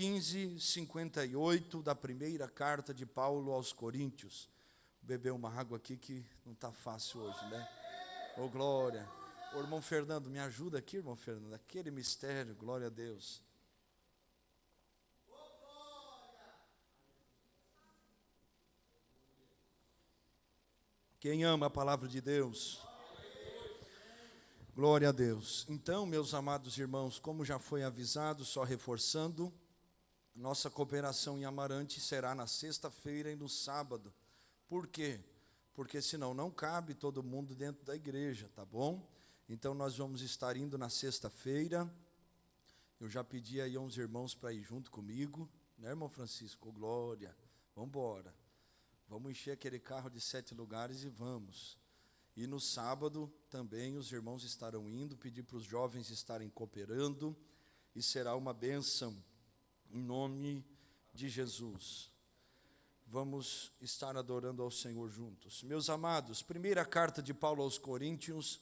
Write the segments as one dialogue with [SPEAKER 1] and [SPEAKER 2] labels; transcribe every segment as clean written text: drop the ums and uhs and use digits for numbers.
[SPEAKER 1] 15:58 da primeira carta de Paulo aos Coríntios. Vou beber uma água aqui que não está fácil hoje, né? Ô, glória. Ô, irmão Fernando, me ajuda aqui, irmão Fernando. Aquele mistério, glória a Deus. Quem ama a palavra de Deus? Glória a Deus. Então, meus amados irmãos, como já foi avisado, só reforçando, nossa cooperação em Amarante será na sexta-feira e no sábado. Por quê? Porque senão não cabe todo mundo dentro da igreja, tá bom? Então nós vamos estar indo na sexta-feira. Eu já pedi aí a uns irmãos para ir junto comigo, né, irmão Francisco? Glória. Vamos embora. Vamos encher aquele carro de 7 lugares e vamos. E no sábado também os irmãos estarão indo, pedir para os jovens estarem cooperando, e será uma bênção em nome de Jesus. Vamos estar adorando ao Senhor juntos. Meus amados, primeira carta de Paulo aos Coríntios,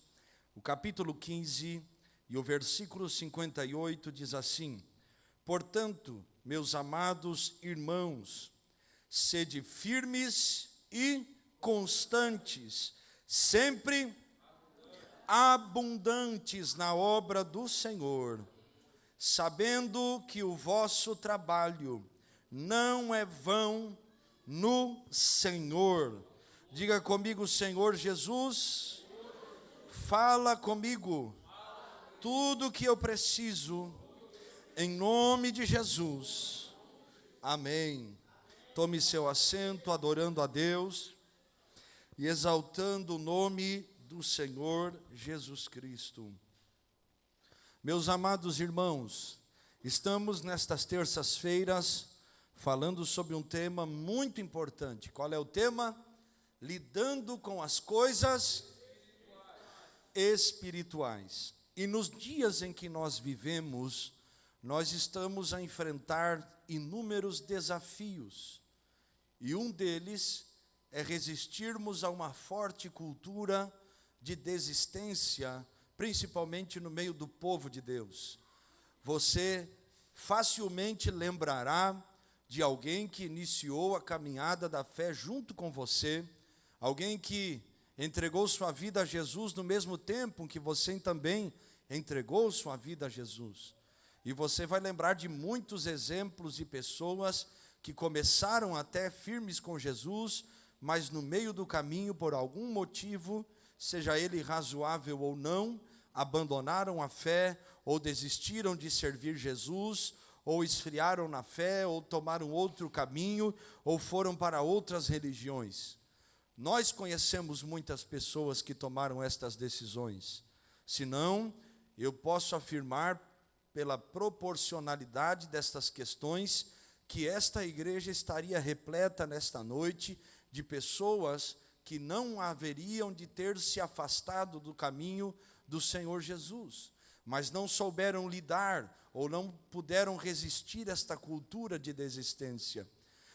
[SPEAKER 1] o capítulo 15 e o versículo 58 diz assim: portanto, meus amados irmãos, sede firmes e constantes, sempre abundantes na obra do Senhor, sabendo que o vosso trabalho não é vão no Senhor. Diga comigo: Senhor Jesus, fala comigo tudo o que eu preciso, em nome de Jesus. Amém. Tome seu assento, adorando a Deus e exaltando o nome do Senhor Jesus Cristo. Meus amados irmãos, estamos nestas terças-feiras falando sobre um tema muito importante. Qual é o tema? Lidando com as coisas espirituais. E nos dias em que nós vivemos, nós estamos a enfrentar inúmeros desafios. E um deles é resistirmos a uma forte cultura de desistência, principalmente no meio do povo de Deus. Você facilmente lembrará de alguém que iniciou a caminhada da fé junto com você, alguém que entregou sua vida a Jesus no mesmo tempo que você também entregou sua vida a Jesus. E você vai lembrar de muitos exemplos de pessoas que começaram até firmes com Jesus, mas no meio do caminho, por algum motivo, seja ele razoável ou não, abandonaram a fé, ou desistiram de servir Jesus, ou esfriaram na fé, ou tomaram outro caminho, ou foram para outras religiões. Nós conhecemos muitas pessoas que tomaram estas decisões. Se não, eu posso afirmar, pela proporcionalidade destas questões, que esta igreja estaria repleta nesta noite de pessoas que não haveriam de ter se afastado do caminho do Senhor Jesus, mas não souberam lidar ou não puderam resistir a esta cultura de desistência.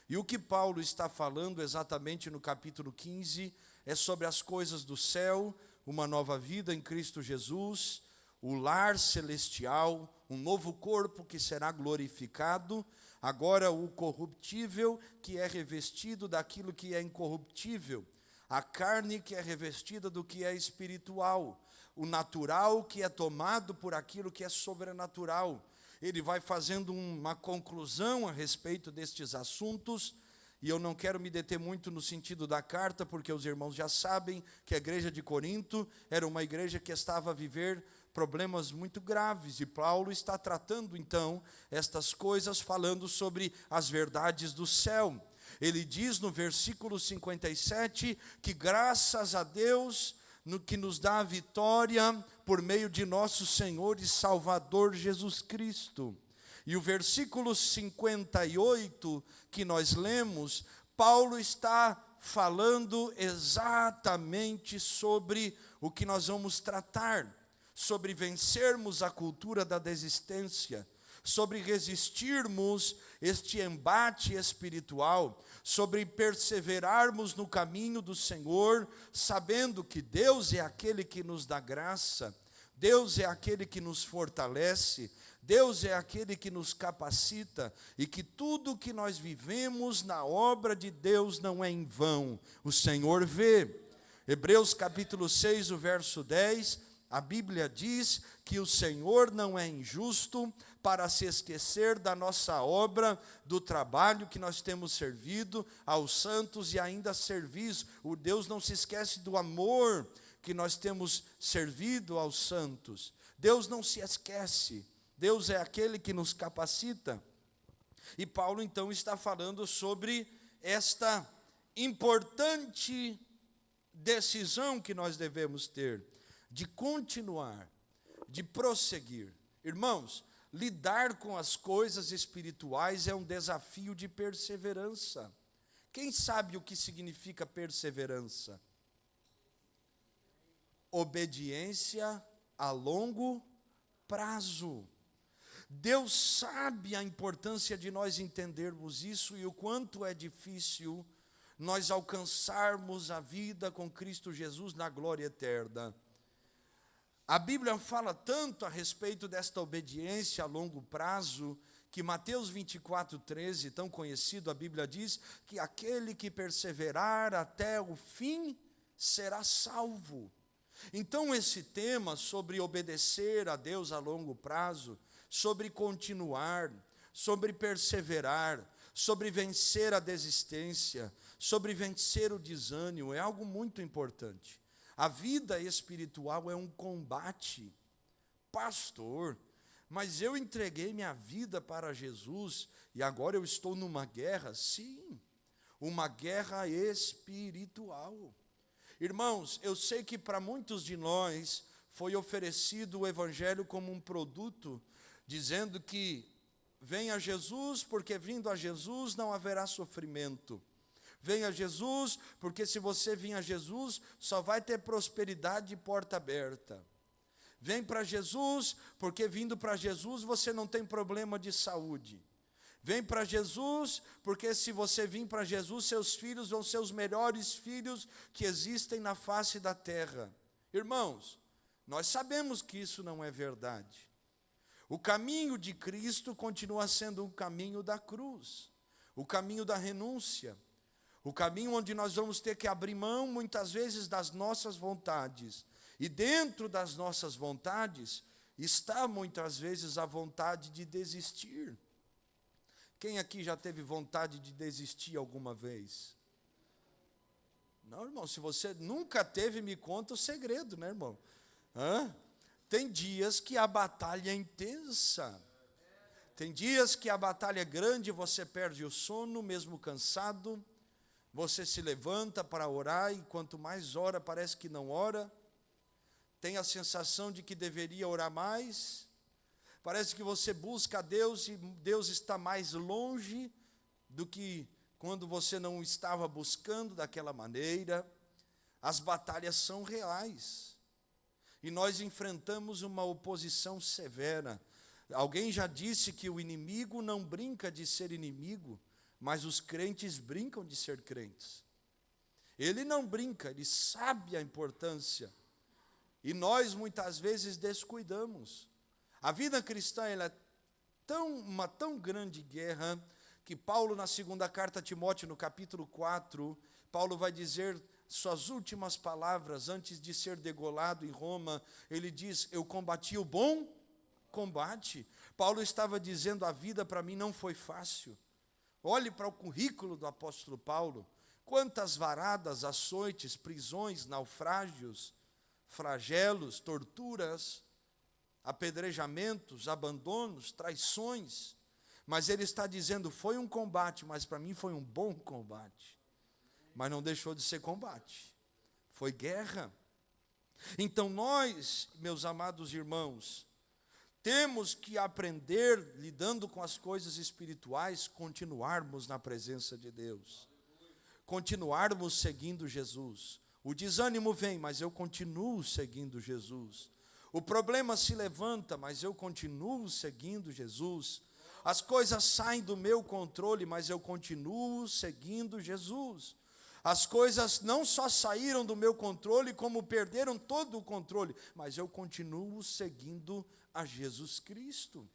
[SPEAKER 1] E o que Paulo está falando exatamente no capítulo 15 é sobre as coisas do céu, uma nova vida em Cristo Jesus, o lar celestial, um novo corpo que será glorificado, agora o corruptível que é revestido daquilo que é incorruptível, a carne que é revestida do que é espiritual, o natural que é tomado por aquilo que é sobrenatural. Ele vai fazendo uma conclusão a respeito destes assuntos, e eu não quero me deter muito no sentido da carta, porque os irmãos já sabem que a igreja de Corinto era uma igreja que estava a viver problemas muito graves, e Paulo está tratando então estas coisas, falando sobre as verdades do céu. Ele diz no versículo 57 que graças a Deus no que nos dá a vitória por meio de nosso Senhor e Salvador Jesus Cristo. E o versículo 58 que nós lemos, Paulo está falando exatamente sobre o que nós vamos tratar, sobre vencermos a cultura da desistência, sobre resistirmos este embate espiritual, sobre perseverarmos no caminho do Senhor, sabendo que Deus é aquele que nos dá graça, Deus é aquele que nos fortalece, Deus é aquele que nos capacita e que tudo que nós vivemos na obra de Deus não é em vão. O Senhor vê. Hebreus capítulo 6, o verso 10, a Bíblia diz que o Senhor não é injusto para se esquecer da nossa obra, do trabalho que nós temos servido aos santos e ainda servis. O Deus não se esquece do amor que nós temos servido aos santos. Deus não se esquece. Deus é aquele que nos capacita. E Paulo então está falando sobre esta importante decisão que nós devemos ter, de continuar, de prosseguir. Irmãos, lidar com as coisas espirituais é um desafio de perseverança. Quem sabe o que significa perseverança? Obediência a longo prazo. Deus sabe a importância de nós entendermos isso e o quanto é difícil nós alcançarmos a vida com Cristo Jesus na glória eterna. A Bíblia fala tanto a respeito desta obediência a longo prazo, que Mateus 24:13, tão conhecido, a Bíblia diz que aquele que perseverar até o fim será salvo. Então esse tema sobre obedecer a Deus a longo prazo, sobre continuar, sobre perseverar, sobre vencer a desistência, sobre vencer o desânimo, é algo muito importante. A vida espiritual é um combate. Pastor, mas eu entreguei minha vida para Jesus e agora eu estou numa guerra? Sim, uma guerra espiritual. Irmãos, eu sei que para muitos de nós foi oferecido o Evangelho como um produto, dizendo que venha Jesus, porque vindo a Jesus não haverá sofrimento. Venha a Jesus, porque se você vir a Jesus, só vai ter prosperidade de porta aberta. Vem para Jesus, porque vindo para Jesus você não tem problema de saúde. Vem para Jesus, porque se você vir para Jesus, seus filhos vão ser os melhores filhos que existem na face da terra. Irmãos, nós sabemos que isso não é verdade. O caminho de Cristo continua sendo o caminho da cruz, o caminho da renúncia, o caminho onde nós vamos ter que abrir mão, muitas vezes, das nossas vontades. E dentro das nossas vontades, está, muitas vezes, a vontade de desistir. Quem aqui já teve vontade de desistir alguma vez? Não, irmão, se você nunca teve, me conta o segredo, né, irmão? Tem dias que a batalha é intensa. Tem dias que a batalha é grande, você perde o sono, mesmo cansado. Você se levanta para orar e quanto mais ora, parece que não ora. Tem a sensação de que deveria orar mais. Parece que você busca a Deus e Deus está mais longe do que quando você não estava buscando daquela maneira. As batalhas são reais. E nós enfrentamos uma oposição severa. Alguém já disse que o inimigo não brinca de ser inimigo, mas os crentes brincam de ser crentes. Ele não brinca, ele sabe a importância. E nós muitas vezes descuidamos. A vida cristã ela é uma tão grande guerra que Paulo, na segunda carta a Timóteo, no capítulo 4, Paulo vai dizer suas últimas palavras antes de ser degolado em Roma. Ele diz: eu combati o bom combate. Paulo estava dizendo: a vida para mim não foi fácil. Olhe para o currículo do apóstolo Paulo. Quantas varadas, açoites, prisões, naufrágios, flagelos, torturas, apedrejamentos, abandonos, traições. Mas ele está dizendo: foi um combate, mas para mim foi um bom combate. Mas não deixou de ser combate. Foi guerra. Então nós, meus amados irmãos, temos que aprender, lidando com as coisas espirituais, continuarmos na presença de Deus. Continuarmos seguindo Jesus. O desânimo vem, mas eu continuo seguindo Jesus. O problema se levanta, mas eu continuo seguindo Jesus. As coisas saem do meu controle, mas eu continuo seguindo Jesus. As coisas não só saíram do meu controle, como perderam todo o controle, mas eu continuo seguindo a Jesus Cristo.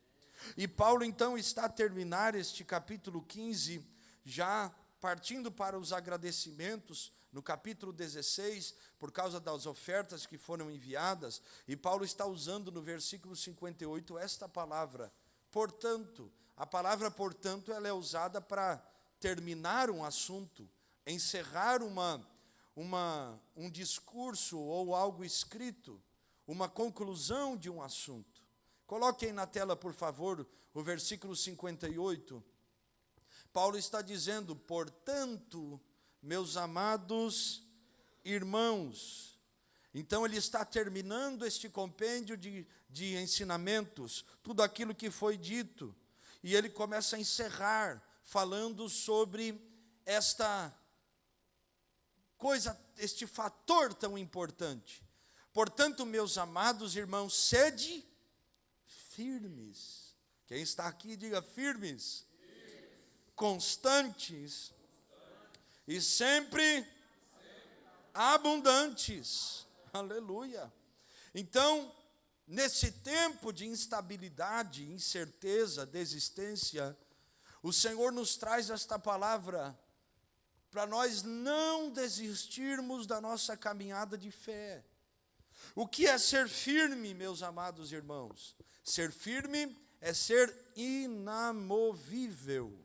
[SPEAKER 1] E Paulo então está a terminar este capítulo 15, já partindo para os agradecimentos, no capítulo 16, por causa das ofertas que foram enviadas, e Paulo está usando no versículo 58 esta palavra, portanto. A palavra portanto, ela é usada para terminar um assunto, encerrar um discurso ou algo escrito, uma conclusão de um assunto. Coloquem na tela, por favor, o versículo 58. Paulo está dizendo, portanto, meus amados irmãos. Então ele está terminando este compêndio de ensinamentos, tudo aquilo que foi dito. E ele começa a encerrar, falando sobre esta coisa, este fator tão importante. Portanto, meus amados irmãos, sede firmes. Quem está aqui, diga firmes. Constantes. E sempre abundantes. Aleluia. Então, nesse tempo de instabilidade, incerteza, desistência, o Senhor nos traz esta palavra para nós não desistirmos da nossa caminhada de fé. O que é ser firme, meus amados irmãos? Ser firme é ser inamovível.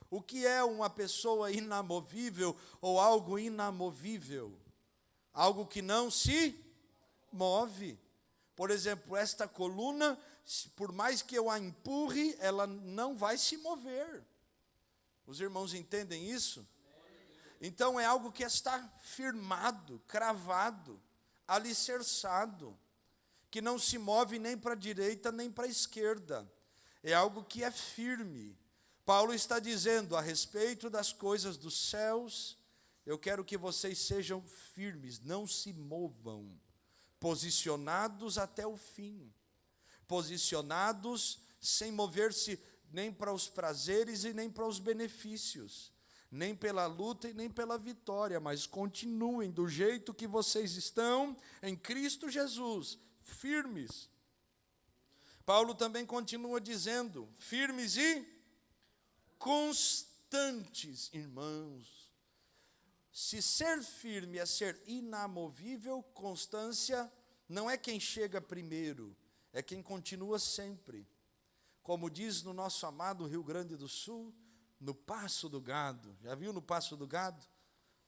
[SPEAKER 1] O que é uma pessoa inamovível ou algo inamovível? Algo que não se move. Por exemplo, esta coluna, por mais que eu a empurre, ela não vai se mover. Os irmãos entendem isso? Então é algo que está firmado, cravado, alicerçado, que não se move nem para a direita nem para a esquerda. É algo que é firme. Paulo está dizendo a respeito das coisas dos céus, eu quero que vocês sejam firmes, não se movam, posicionados até o fim, posicionados sem mover-se nem para os prazeres e nem para os benefícios, nem pela luta e nem pela vitória, mas continuem do jeito que vocês estão em Cristo Jesus, firmes. Paulo também continua dizendo, firmes e constantes, irmãos. Se ser firme é ser inamovível, constância não é quem chega primeiro, é quem continua sempre. Como diz no nosso amado Rio Grande do Sul, no passo do gado. Já viu no passo do gado?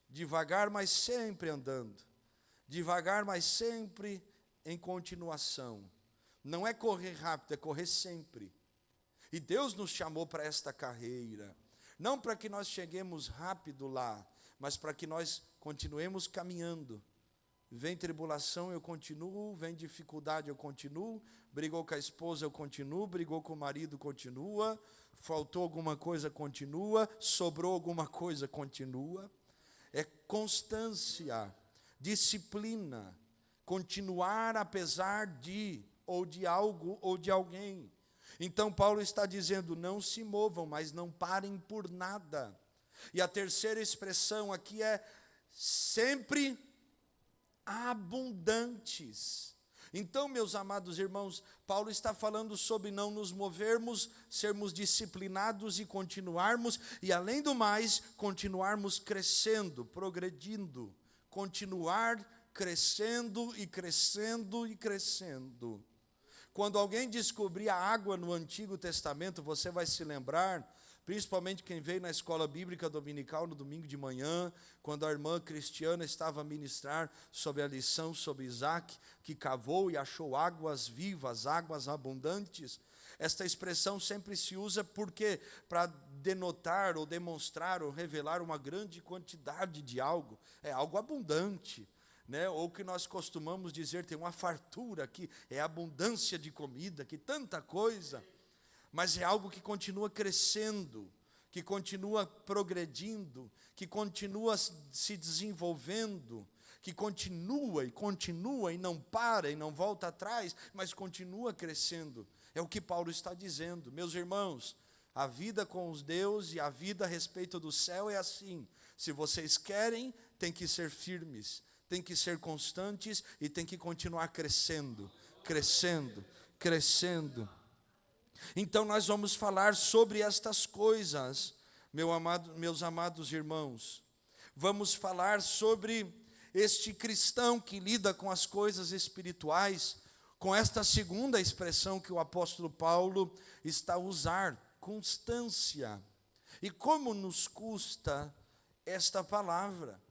[SPEAKER 1] Devagar, mas sempre andando. Devagar, mas sempre em continuação. Não é correr rápido, é correr sempre. E Deus nos chamou para esta carreira. Não para que nós cheguemos rápido lá, mas para que nós continuemos caminhando. Vem tribulação, eu continuo. Vem dificuldade, eu continuo. Brigou com a esposa, eu continuo. Brigou com o marido, continua. Faltou alguma coisa, continua. Sobrou alguma coisa, continua. É constância, disciplina. Continuar apesar de, ou de algo, ou de alguém. Então Paulo está dizendo, não se movam, mas não parem por nada. E a terceira expressão aqui é sempre abundantes. Então, meus amados irmãos, Paulo está falando sobre não nos movermos, sermos disciplinados e continuarmos, e além do mais, continuarmos crescendo, progredindo, continuar crescendo e crescendo e crescendo. Quando alguém descobrir a água no Antigo Testamento, você vai se lembrar, principalmente quem veio na escola bíblica dominical no domingo de manhã, quando a irmã Cristiana estava a ministrar sobre a lição sobre Isaac, que cavou e achou águas vivas, águas abundantes. Esta expressão sempre se usa porque para denotar ou demonstrar ou revelar uma grande quantidade de algo, é algo abundante. Ou que nós costumamos dizer, tem uma fartura aqui, é abundância de comida, que tanta coisa, mas é algo que continua crescendo, que continua progredindo, que continua se desenvolvendo, que continua e não para e não volta atrás, mas continua crescendo. É o que Paulo está dizendo. Meus irmãos, a vida com os Deus e a vida a respeito do céu é assim. Se vocês querem, tem que ser firmes, tem que ser constantes e tem que continuar crescendo, crescendo, crescendo. Então nós vamos falar sobre estas coisas, meus amados irmãos. Vamos falar sobre este cristão que lida com as coisas espirituais, com esta segunda expressão que o apóstolo Paulo está a usar, constância. E como nos custa esta palavra?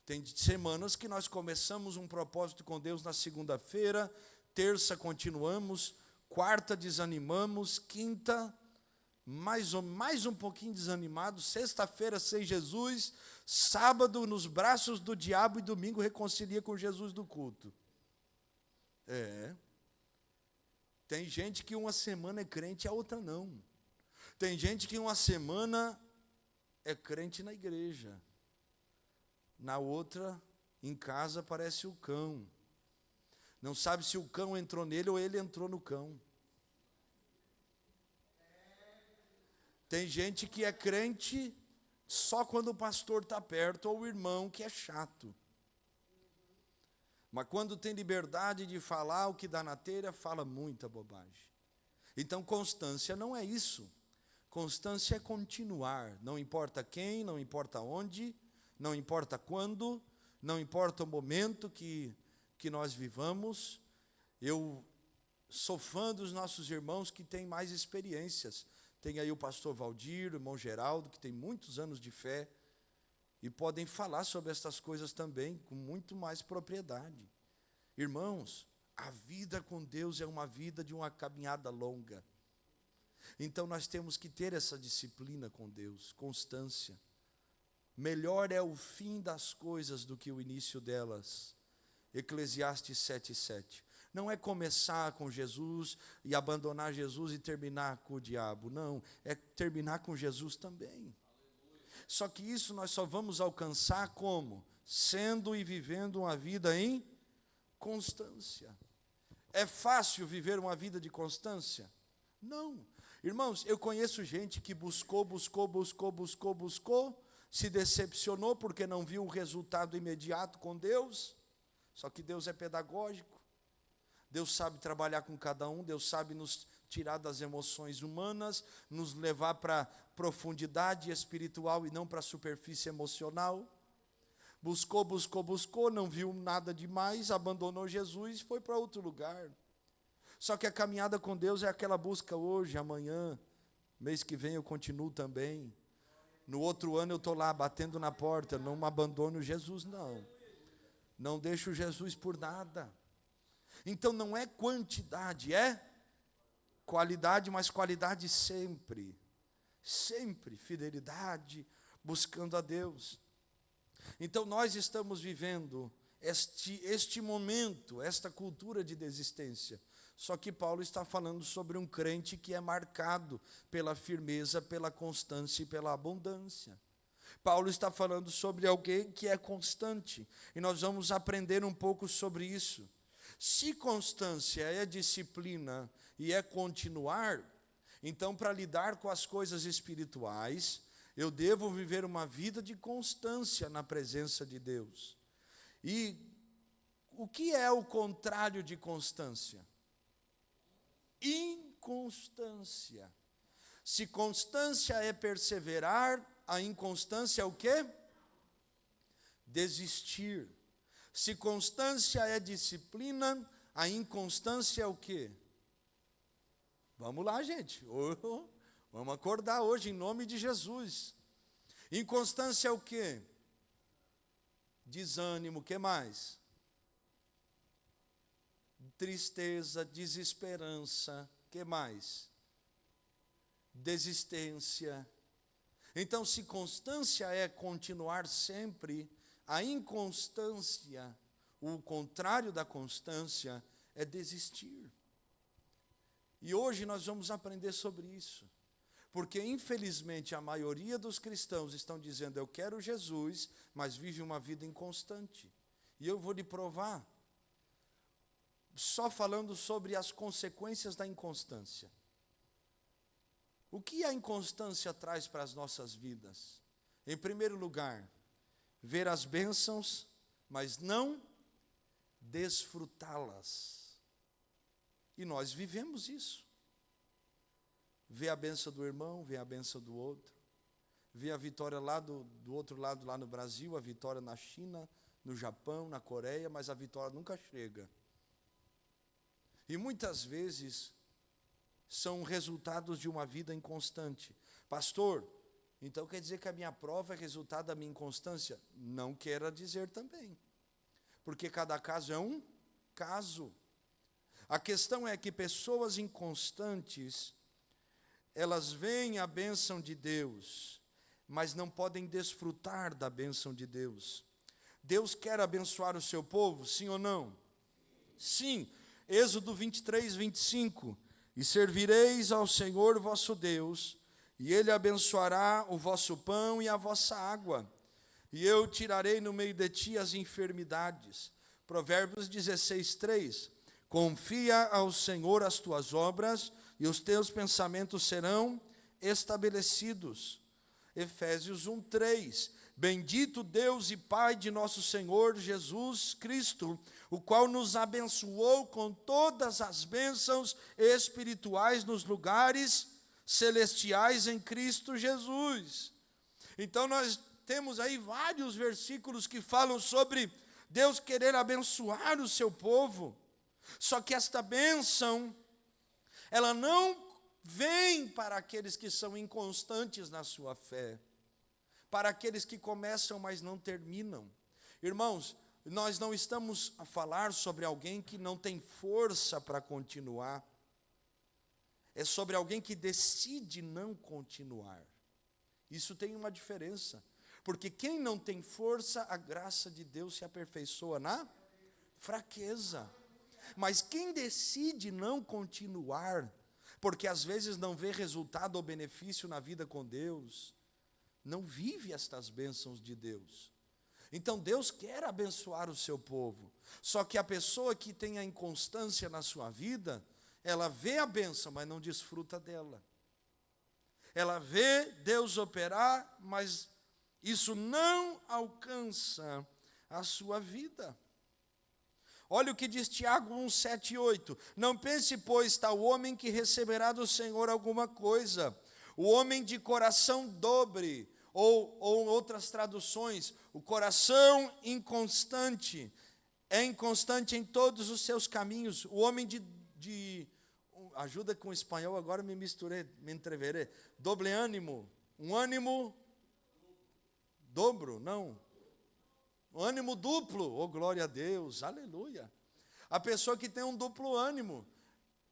[SPEAKER 1] Tem semanas que nós começamos um propósito com Deus na segunda-feira, terça continuamos, quarta desanimamos, quinta mais um pouquinho desanimado, sexta-feira sem Jesus, sábado nos braços do diabo e domingo reconcilia com Jesus do culto. Tem gente que uma semana é crente e a outra não. Tem gente que uma semana é crente na igreja, na outra, em casa, parece o cão. Não sabe se o cão entrou nele ou ele entrou no cão. Tem gente que é crente só quando o pastor está perto ou o irmão que é chato. Mas quando tem liberdade de falar o que dá na telha, fala muita bobagem. Então, constância não é isso. Constância é continuar, não importa quem, não importa onde, não importa quando, não importa o momento que nós vivamos. Eu sou fã dos nossos irmãos que têm mais experiências. Tem aí o pastor Valdir, o irmão Geraldo, que tem muitos anos de fé, e podem falar sobre estas coisas também, com muito mais propriedade. Irmãos, a vida com Deus é uma vida de uma caminhada longa. Então nós temos que ter essa disciplina com Deus, constância. Melhor é o fim das coisas do que o início delas. Eclesiastes 7:7. Não é começar com Jesus e abandonar Jesus e terminar com o diabo. Não, é terminar com Jesus também. Só que isso nós só vamos alcançar como? Sendo e vivendo uma vida em constância. É fácil viver uma vida de constância? Não. Irmãos, eu conheço gente que buscou, se decepcionou porque não viu um resultado imediato com Deus. Só que Deus é pedagógico. Deus sabe trabalhar com cada um, Deus sabe nos tirar das emoções humanas, nos levar para profundidade espiritual e não para a superfície emocional. Buscou, não viu nada demais, abandonou Jesus e foi para outro lugar. Só que a caminhada com Deus é aquela busca hoje, amanhã, mês que vem eu continuo também. No outro ano eu estou lá batendo na porta, não abandono Jesus, não. Não deixo Jesus por nada. Então não é quantidade, é qualidade, mas qualidade sempre. Sempre, fidelidade, buscando a Deus. Então nós estamos vivendo este momento, esta cultura de desistência. Só que Paulo está falando sobre um crente que é marcado pela firmeza, pela constância e pela abundância. Paulo está falando sobre alguém que é constante. E nós vamos aprender um pouco sobre isso. Se constância é disciplina e é continuar, então para lidar com as coisas espirituais, eu devo viver uma vida de constância na presença de Deus. E o que é o contrário de constância? Inconstância. Se constância é perseverar, a inconstância é o quê? Desistir. Se constância é disciplina, a inconstância é o quê? Vamos lá, gente. Vamos acordar hoje em nome de Jesus. Inconstância é o quê? Desânimo, o que mais? Tristeza, desesperança, o que mais? Desistência. Então, se constância é continuar sempre, a inconstância, o contrário da constância, é desistir. E hoje nós vamos aprender sobre isso. Porque, infelizmente, a maioria dos cristãos estão dizendo, eu quero Jesus, mas vive uma vida inconstante. E eu vou lhe provar, só falando sobre as consequências da inconstância. O que a inconstância traz para as nossas vidas? Em primeiro lugar, ver as bênçãos, mas não desfrutá-las. E nós vivemos isso. vê a bênção do irmão, vê a bênção do outro, vê a vitória lá do outro lado, lá no Brasil, a vitória na China, no Japão, na Coreia, mas a vitória nunca chega. E muitas vezes são resultados de uma vida inconstante. Pastor, então quer dizer que a minha prova é resultado da minha inconstância? Não queira dizer também, porque cada caso é um caso. A questão é que pessoas inconstantes, elas veem a bênção de Deus, mas não podem desfrutar da bênção de Deus. Deus quer abençoar o seu povo, sim ou não? Sim. Êxodo 23, 25. E servireis ao Senhor vosso Deus, e Ele abençoará o vosso pão e a vossa água, e eu tirarei no meio de ti as enfermidades. Provérbios 16, 3. Confia ao Senhor as tuas obras, e os teus pensamentos serão estabelecidos. Efésios 1, 3. Bendito Deus e Pai de nosso Senhor Jesus Cristo, o qual nos abençoou com todas as bênçãos espirituais nos lugares celestiais em Cristo Jesus. Então nós temos aí vários versículos que falam sobre Deus querer abençoar o seu povo. Só que esta bênção, ela não vem para aqueles que são inconstantes na sua fé, para aqueles que começam, mas não terminam. Irmãos, nós não estamos a falar sobre alguém que não tem força para continuar. É sobre alguém que decide não continuar. Isso tem uma diferença. Porque quem não tem força, a graça de Deus se aperfeiçoa na fraqueza. Mas quem decide não continuar, porque às vezes não vê resultado ou benefício na vida com Deus, não vive estas bênçãos de Deus. Então Deus quer abençoar o seu povo, só que a pessoa que tem a inconstância na sua vida, ela vê a bênção, mas não desfruta dela. Ela vê Deus operar, mas isso não alcança a sua vida. Olha o que diz Tiago 1, 7 e 8. Não pense, pois, tal homem que receberá do Senhor alguma coisa. O homem de coração dobre, ou outras traduções, o coração inconstante, é inconstante em todos os seus caminhos. O homem ajuda com o espanhol, agora me entreverei. Doble ânimo, um ânimo dobro, não. Um ânimo duplo, oh glória a Deus, aleluia. A pessoa que tem um duplo ânimo,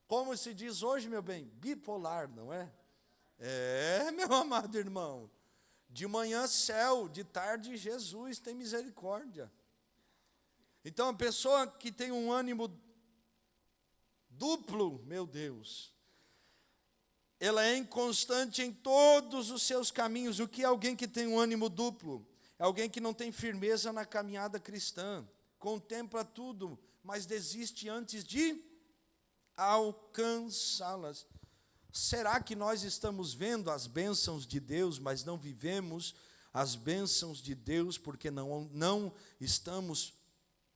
[SPEAKER 1] como se diz hoje, meu bem, bipolar, não é? É, meu amado irmão, de manhã céu, de tarde Jesus, tem misericórdia. Então a pessoa que tem um ânimo duplo, meu Deus, ela é inconstante em todos os seus caminhos. O que é alguém que tem um ânimo duplo? É alguém que não tem firmeza na caminhada cristã, contempla tudo, mas desiste antes de alcançá-las. Será que nós estamos vendo as bênçãos de Deus, mas não vivemos as bênçãos de Deus porque não estamos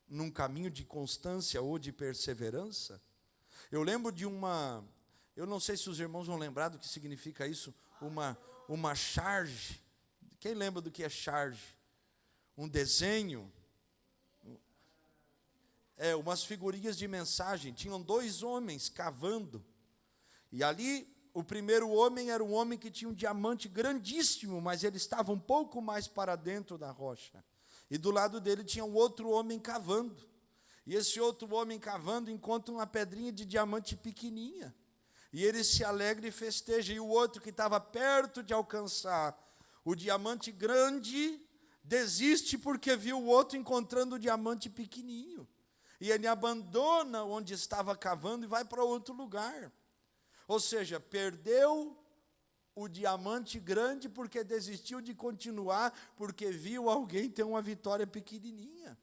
[SPEAKER 1] num caminho de constância ou de perseverança? Eu lembro de eu não sei se os irmãos vão lembrar do que significa isso, uma charge. Quem lembra do que é charge? Um desenho. Umas figurinhas de mensagem. Tinham 2 homens cavando. E ali, o primeiro homem era um homem que tinha um diamante grandíssimo, mas ele estava um pouco mais para dentro da rocha. E do lado dele tinha um outro homem cavando. E esse outro homem cavando encontra uma pedrinha de diamante pequenininha. E ele se alegra e festeja. E o outro que estava perto de alcançar o diamante grande, desiste porque viu o outro encontrando o diamante pequenininho. E ele abandona onde estava cavando e vai para outro lugar. Ou seja, perdeu o diamante grande porque desistiu de continuar, porque viu alguém ter uma vitória pequenininha.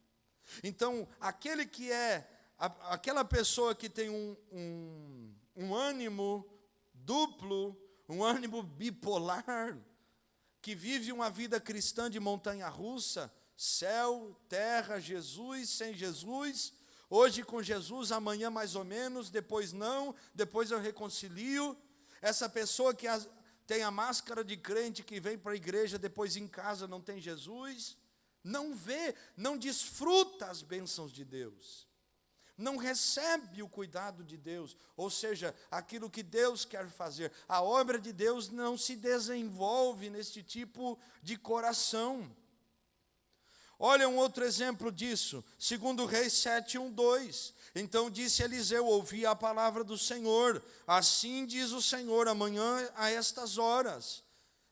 [SPEAKER 1] Então, aquela pessoa que tem um ânimo duplo, um ânimo bipolar, que vive uma vida cristã de montanha-russa, céu, terra, Jesus, sem Jesus, hoje com Jesus, amanhã mais ou menos, depois não, depois eu reconcilio. Essa pessoa que tem a máscara de crente, que vem para a igreja, depois em casa não tem Jesus, não vê, não desfruta as bênçãos de Deus, não recebe o cuidado de Deus, ou seja, aquilo que Deus quer fazer. A obra de Deus não se desenvolve neste tipo de coração. Olha um outro exemplo disso, 2 Reis 7:1-2. Então disse Eliseu: ouvi a palavra do Senhor, assim diz o Senhor, amanhã a estas horas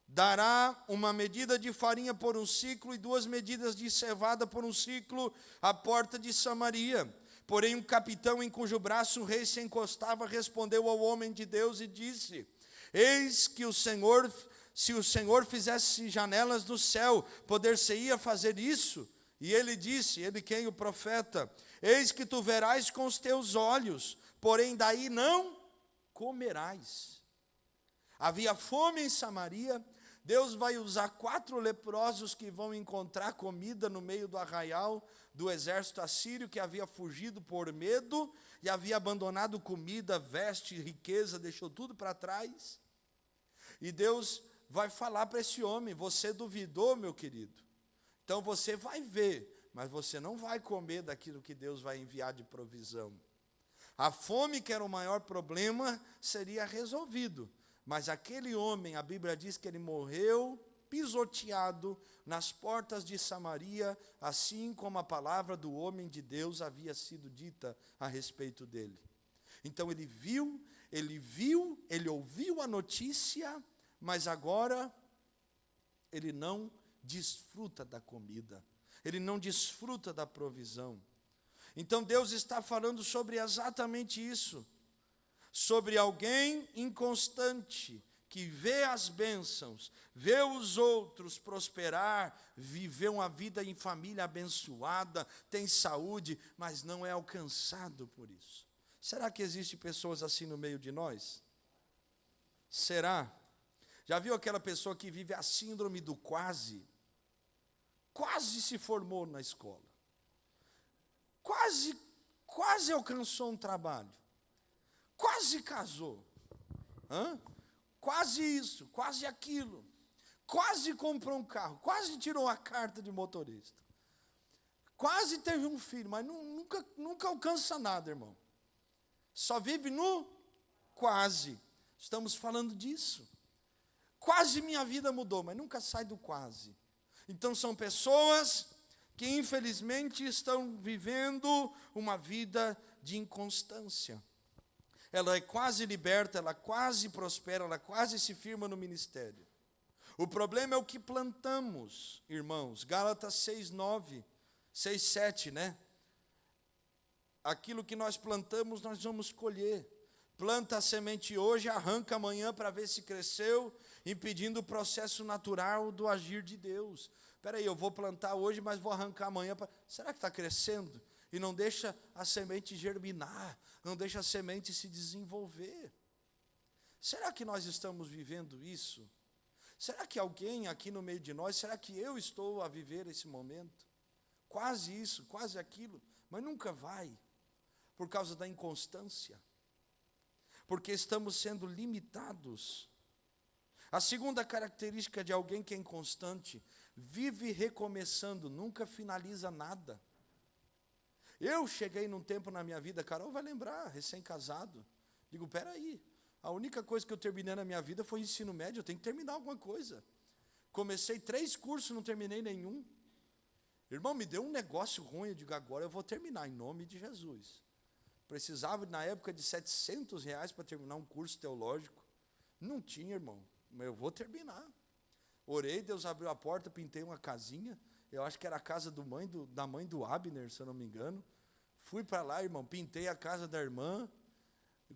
[SPEAKER 1] dará uma medida de farinha por um ciclo e 2 medidas de cevada por um ciclo à porta de Samaria. Porém um capitão em cujo braço o rei se encostava respondeu ao homem de Deus e disse: eis que se o Senhor fizesse janelas do céu, poder-se-ia fazer isso? E ele disse, ele quem? O profeta: eis que tu verás com os teus olhos, porém daí não comerás. Havia fome em Samaria. Deus vai usar 4 leprosos que vão encontrar comida no meio do arraial do exército assírio, que havia fugido por medo e havia abandonado comida, veste, riqueza, deixou tudo para trás. E Deus vai falar para esse homem: você duvidou, meu querido? Então você vai ver, mas você não vai comer daquilo que Deus vai enviar de provisão. A fome, que era o maior problema, seria resolvido. Mas aquele homem, a Bíblia diz que ele morreu pisoteado nas portas de Samaria, assim como a palavra do homem de Deus havia sido dita a respeito dele. Então ele ouviu a notícia, mas agora ele não desfruta da comida, ele não desfruta da provisão. Então Deus está falando sobre exatamente isso, sobre alguém inconstante, que vê as bênçãos, vê os outros prosperar, viver uma vida em família abençoada, tem saúde, mas não é alcançado por isso. Será que existem pessoas assim no meio de nós? Será? Já viu aquela pessoa que vive a síndrome do quase? Quase se formou na escola, quase alcançou um trabalho, quase casou, quase isso, quase aquilo, quase comprou um carro, quase tirou a carta de motorista, quase teve um filho, mas nunca alcança nada, irmão. Só vive no quase. Estamos falando disso. Quase minha vida mudou, mas nunca sai do quase. Então são pessoas que infelizmente estão vivendo uma vida de inconstância. Ela é quase liberta, ela quase prospera, ela quase se firma no ministério. O problema é o que plantamos, irmãos. Gálatas 6:9, 6:7, né? Aquilo que nós plantamos, nós vamos colher. Planta a semente hoje, arranca amanhã para ver se cresceu, impedindo o processo natural do agir de Deus. Espera aí, eu vou plantar hoje, mas vou arrancar amanhã. Será que está crescendo? E não deixa a semente germinar, não deixa a semente se desenvolver. Será que nós estamos vivendo isso? Será que alguém aqui no meio de nós, será que eu estou a viver esse momento? Quase isso, quase aquilo, mas nunca vai, por causa da inconstância. Porque estamos sendo limitados. A segunda característica de alguém que é inconstante, vive recomeçando, nunca finaliza nada. Eu cheguei num tempo na minha vida, Carol vai lembrar, recém-casado, digo, peraí, a única coisa que eu terminei na minha vida foi ensino médio, eu tenho que terminar alguma coisa. Comecei 3 cursos, não terminei nenhum. Irmão, me deu um negócio ruim, eu digo, agora eu vou terminar, em nome de Jesus. Precisava, na época, de R$700 para terminar um curso teológico. Não tinha, irmão, mas eu vou terminar. Orei, Deus abriu a porta, pintei uma casinha. Eu acho que era a casa da mãe do Abner, se eu não me engano. Fui para lá, irmão, pintei a casa da irmã.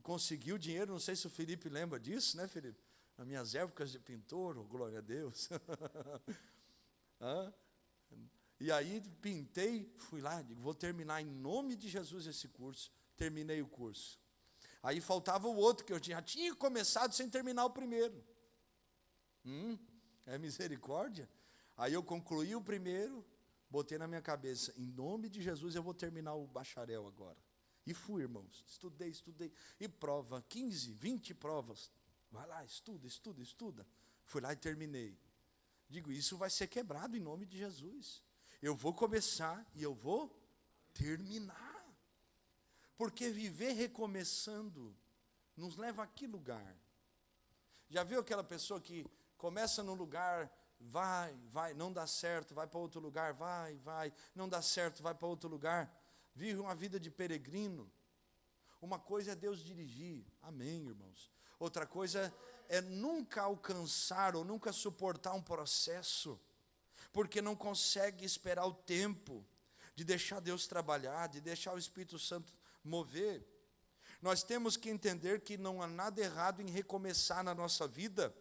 [SPEAKER 1] Consegui o dinheiro, não sei se o Felipe lembra disso, né, Felipe? Nas minhas épocas de pintor, oh, glória a Deus. E aí pintei, fui lá, digo, vou terminar em nome de Jesus esse curso. Terminei o curso. Aí faltava o outro, que eu já tinha começado sem terminar o primeiro. É misericórdia? Aí eu concluí o primeiro, botei na minha cabeça, em nome de Jesus eu vou terminar o bacharel agora. E fui, irmãos, estudei, e prova, 15, 20 provas. Vai lá, estuda, estuda, estuda. Fui lá e terminei. Digo, isso vai ser quebrado em nome de Jesus. Eu vou começar e eu vou terminar. Porque viver recomeçando nos leva a que lugar? Já viu aquela pessoa que começa num lugar, vai, não dá certo, vai para outro lugar, vai, não dá certo, vai para outro lugar. Vive uma vida de peregrino. Uma coisa é Deus dirigir, amém, irmãos. Outra coisa é nunca alcançar ou nunca suportar um processo, porque não consegue esperar o tempo de deixar Deus trabalhar, de deixar o Espírito Santo mover. Nós temos que entender que não há nada errado em recomeçar na nossa vida,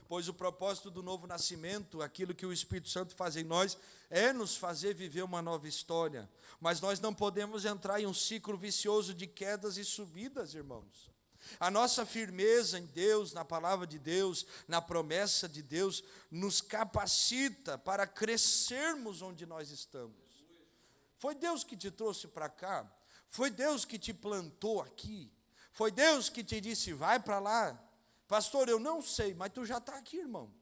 [SPEAKER 1] pois o propósito do novo nascimento, aquilo que o Espírito Santo faz em nós, é nos fazer viver uma nova história. Mas nós não podemos entrar em um ciclo vicioso de quedas e subidas, irmãos. A nossa firmeza em Deus, na palavra de Deus, na promessa de Deus, nos capacita para crescermos onde nós estamos. Foi Deus que te trouxe para cá, foi Deus que te plantou aqui, foi Deus que te disse, vai para lá. Pastor, eu não sei, mas tu já está aqui, irmão.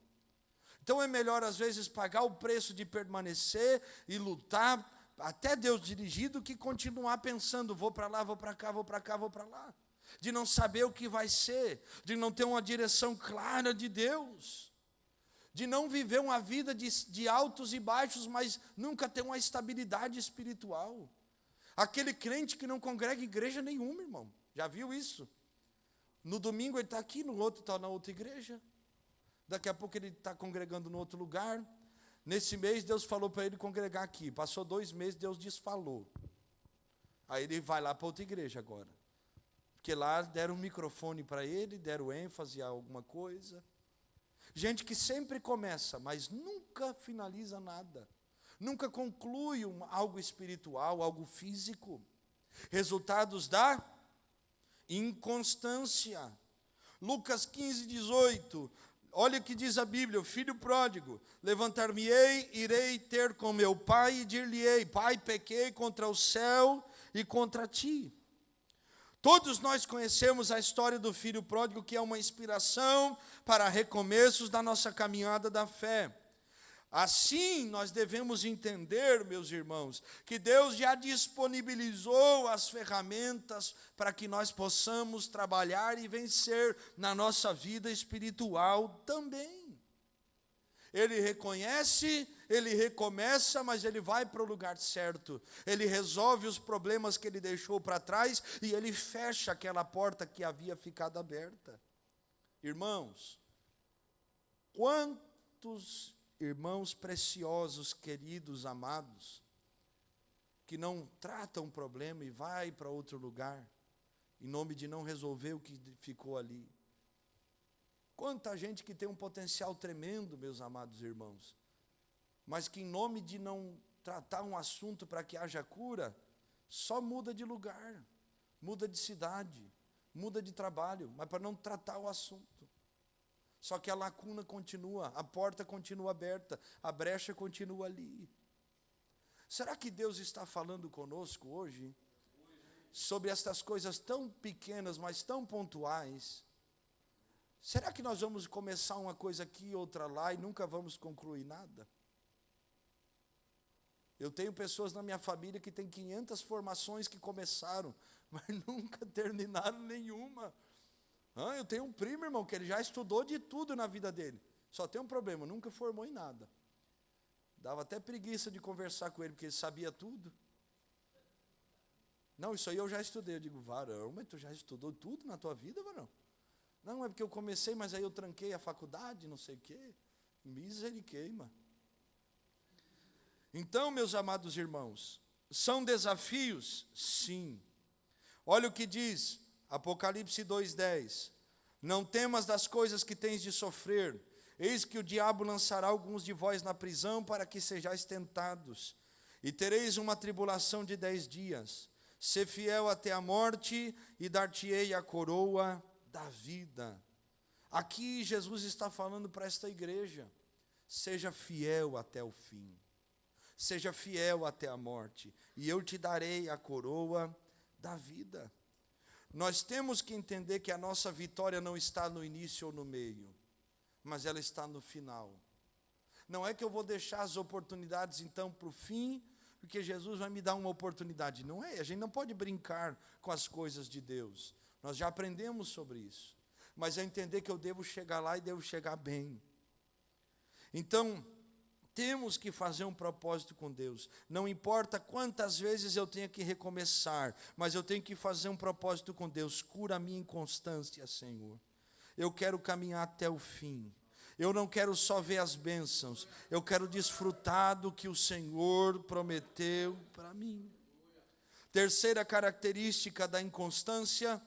[SPEAKER 1] Então é melhor às vezes pagar o preço de permanecer e lutar, até Deus dirigir, do que continuar pensando, vou para lá, vou para cá, vou para cá, vou para lá. De não saber o que vai ser, de não ter uma direção clara de Deus, de não viver uma vida de altos e baixos, mas nunca ter uma estabilidade espiritual. Aquele crente que não congrega em igreja nenhuma, irmão, já viu isso? No domingo ele está aqui, no outro está na outra igreja, daqui a pouco ele está congregando no outro lugar. Nesse mês Deus falou para ele congregar aqui, passou 2 meses, Deus desfalou. Aí ele vai lá para outra igreja agora. Porque lá deram um microfone para ele, deram ênfase a alguma coisa. Gente que sempre começa, mas nunca finaliza nada. Nunca conclui algo espiritual, algo físico. Resultados da inconstância. Lucas 15, 18. Olha o que diz a Bíblia, o filho pródigo. Levantar-me-ei, irei ter com meu pai e dir-lhe-ei, pai, pequei contra o céu e contra ti. Todos nós conhecemos a história do filho pródigo, que é uma inspiração para recomeços da nossa caminhada da fé. Assim, nós devemos entender, meus irmãos, que Deus já disponibilizou as ferramentas para que nós possamos trabalhar e vencer na nossa vida espiritual também. Ele reconhece, ele recomeça, mas ele vai para o lugar certo. Ele resolve os problemas que ele deixou para trás e ele fecha aquela porta que havia ficado aberta. Irmãos, quantos irmãos preciosos, queridos, amados, que não tratam um problema e vai para outro lugar, em nome de não resolver o que ficou ali. Quanta gente que tem um potencial tremendo, meus amados irmãos, mas que em nome de não tratar um assunto para que haja cura, só muda de lugar, muda de cidade, muda de trabalho, mas para não tratar o assunto. Só que a lacuna continua, a porta continua aberta, a brecha continua ali. Será que Deus está falando conosco hoje sobre estas coisas tão pequenas, mas tão pontuais? Será que nós vamos começar uma coisa aqui, outra lá, e nunca vamos concluir nada? Eu tenho pessoas na minha família que têm 500 formações que começaram, mas nunca terminaram nenhuma. Eu tenho um primo, irmão, que ele já estudou de tudo na vida dele. Só tem um problema, nunca formou em nada. Dava até preguiça de conversar com ele, porque ele sabia tudo. Não, isso aí eu já estudei. Eu digo, varão, mas tu já estudou tudo na tua vida, varão? Não, é porque eu comecei, mas aí eu tranquei a faculdade, não sei o quê. Misericórdia. Então, meus amados irmãos, são desafios? Sim. Olha o que diz Apocalipse 2:10. Não temas das coisas que tens de sofrer. Eis que o diabo lançará alguns de vós na prisão para que sejais tentados. E tereis uma tribulação de 10 dias. Sê fiel até a morte e dar-te-ei a coroa da vida. Aqui Jesus está falando para esta igreja. Seja fiel até o fim. Seja fiel até a morte. E eu te darei a coroa da vida. Nós temos que entender que a nossa vitória não está no início ou no meio, mas ela está no final. Não é que eu vou deixar as oportunidades então para o fim, porque Jesus vai me dar uma oportunidade. Não é, a gente não pode brincar com as coisas de Deus. Nós já aprendemos sobre isso. Mas é entender que eu devo chegar lá e devo chegar bem. Então, temos que fazer um propósito com Deus. Não importa quantas vezes eu tenha que recomeçar, mas eu tenho que fazer um propósito com Deus. Cura a minha inconstância, Senhor. Eu quero caminhar até o fim. Eu não quero só ver as bênçãos, eu quero desfrutar do que o Senhor prometeu para mim. Terceira característica da inconstância: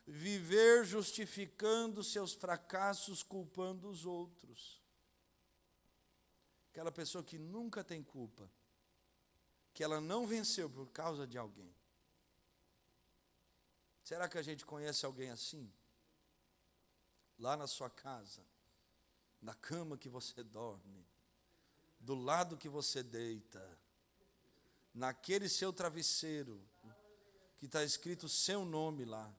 [SPEAKER 1] viver justificando seus fracassos, culpando os outros. Aquela pessoa que nunca tem culpa, que ela não venceu por causa de alguém. Será que a gente conhece alguém assim? Lá na sua casa, na cama que você dorme, do lado que você deita, naquele seu travesseiro, que está escrito o seu nome lá.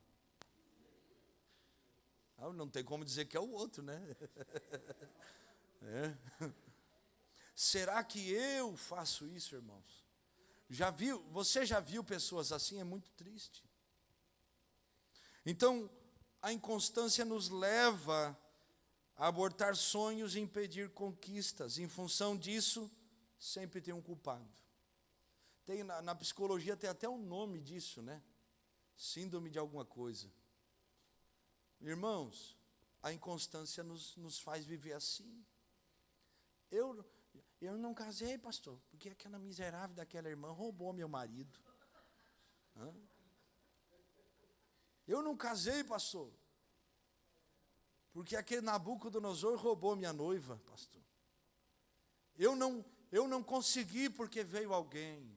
[SPEAKER 1] Não tem como dizer que é o outro, né? É. Será que eu faço isso, irmãos? Você já viu pessoas assim? É muito triste. Então, a inconstância nos leva a abortar sonhos e impedir conquistas. Em função disso, sempre tem um culpado. Na psicologia tem até um nome disso, né? Síndrome de alguma coisa. Irmãos, a inconstância nos faz viver assim. Eu não casei, pastor, porque aquela miserável daquela irmã roubou meu marido. Eu não casei, pastor, porque aquele Nabucodonosor roubou minha noiva, pastor. Eu não consegui porque veio alguém.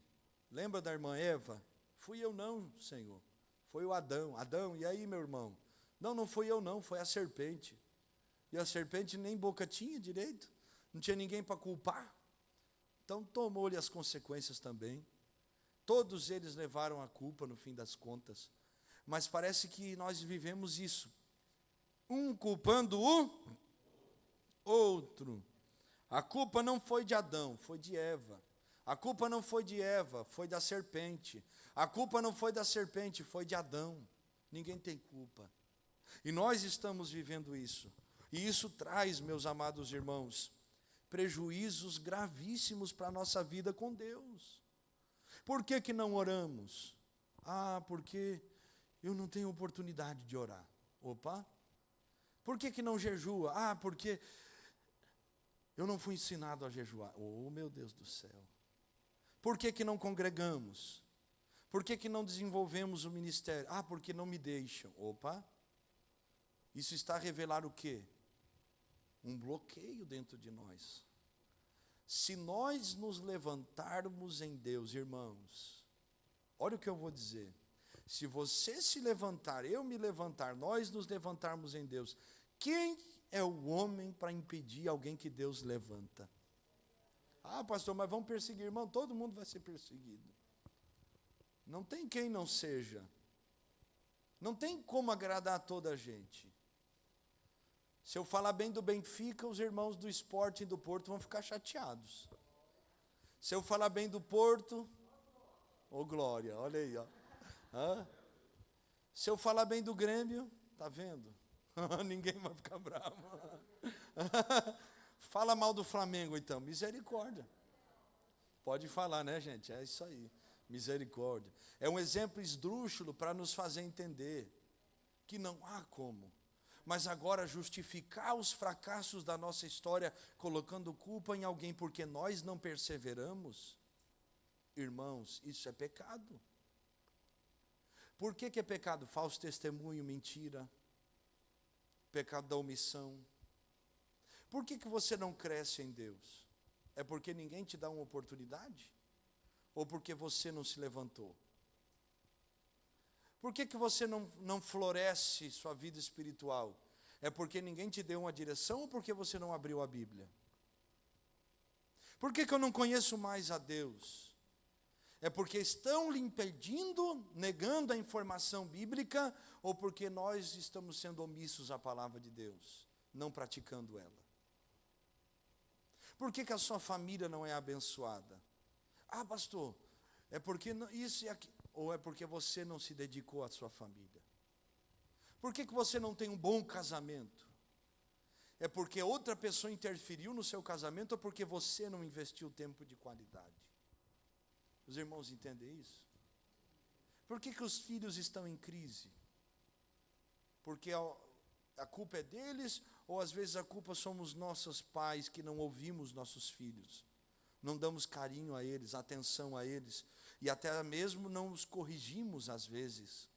[SPEAKER 1] Lembra da irmã Eva? Fui eu não, Senhor. Foi o Adão. Adão, e aí, meu irmão? Não fui eu não, foi a serpente. E a serpente nem boca tinha direito. Não tinha ninguém para culpar. Então tomou-lhe as consequências também. Todos eles levaram a culpa no fim das contas. Mas parece que nós vivemos isso. Um culpando o outro. A culpa não foi de Adão, foi de Eva. A culpa não foi de Eva, foi da serpente. A culpa não foi da serpente, foi de Adão. Ninguém tem culpa. E nós estamos vivendo isso. E isso traz, meus amados irmãos, prejuízos gravíssimos para a nossa vida com Deus. Por que não oramos? Porque eu não tenho oportunidade de orar. Opa! Por que não jejua? Porque eu não fui ensinado a jejuar. Oh, meu Deus do céu! Por que não congregamos? Por que não desenvolvemos o ministério? Porque não me deixam. Opa! Isso está a revelar o quê? Um bloqueio dentro de nós. Se nós nos levantarmos em Deus, irmãos, olha o que eu vou dizer. Se você se levantar, eu me levantar, nós nos levantarmos em Deus, quem é o homem para impedir alguém que Deus levanta? Pastor, mas vamos perseguir, irmão, todo mundo vai ser perseguido. Não tem quem não seja. Não tem como agradar a toda a gente. Se eu falar bem do Benfica, os irmãos do Sport e do Porto vão ficar chateados. Se eu falar bem do Porto, glória, olha aí, ó. Se eu falar bem do Grêmio, tá vendo? Ninguém vai ficar bravo. Fala mal do Flamengo, então, misericórdia. Pode falar, né, gente? É isso aí, misericórdia. É um exemplo esdrúxulo para nos fazer entender que não há como. Mas agora justificar os fracassos da nossa história, colocando culpa em alguém porque nós não perseveramos, irmãos, isso é pecado. Por que é pecado? Falso testemunho, mentira, pecado da omissão. Por que você não cresce em Deus? É porque ninguém te dá uma oportunidade? Ou porque você não se levantou? Por que você não floresce sua vida espiritual? É porque ninguém te deu uma direção ou porque você não abriu a Bíblia? Por que eu não conheço mais a Deus? É porque estão lhe impedindo, negando a informação bíblica, ou porque nós estamos sendo omissos à palavra de Deus, não praticando ela? Por que a sua família não é abençoada? Ah, pastor, é porque isso e aquilo. Ou é porque você não se dedicou à sua família? Por que você não tem um bom casamento? É porque outra pessoa interferiu no seu casamento, ou porque você não investiu tempo de qualidade? Os irmãos entendem isso? Por que os filhos estão em crise? Porque a culpa é deles, ou às vezes a culpa somos nossos pais, que não ouvimos nossos filhos, não damos carinho a eles, atenção a eles, e até mesmo não os corrigimos às vezes.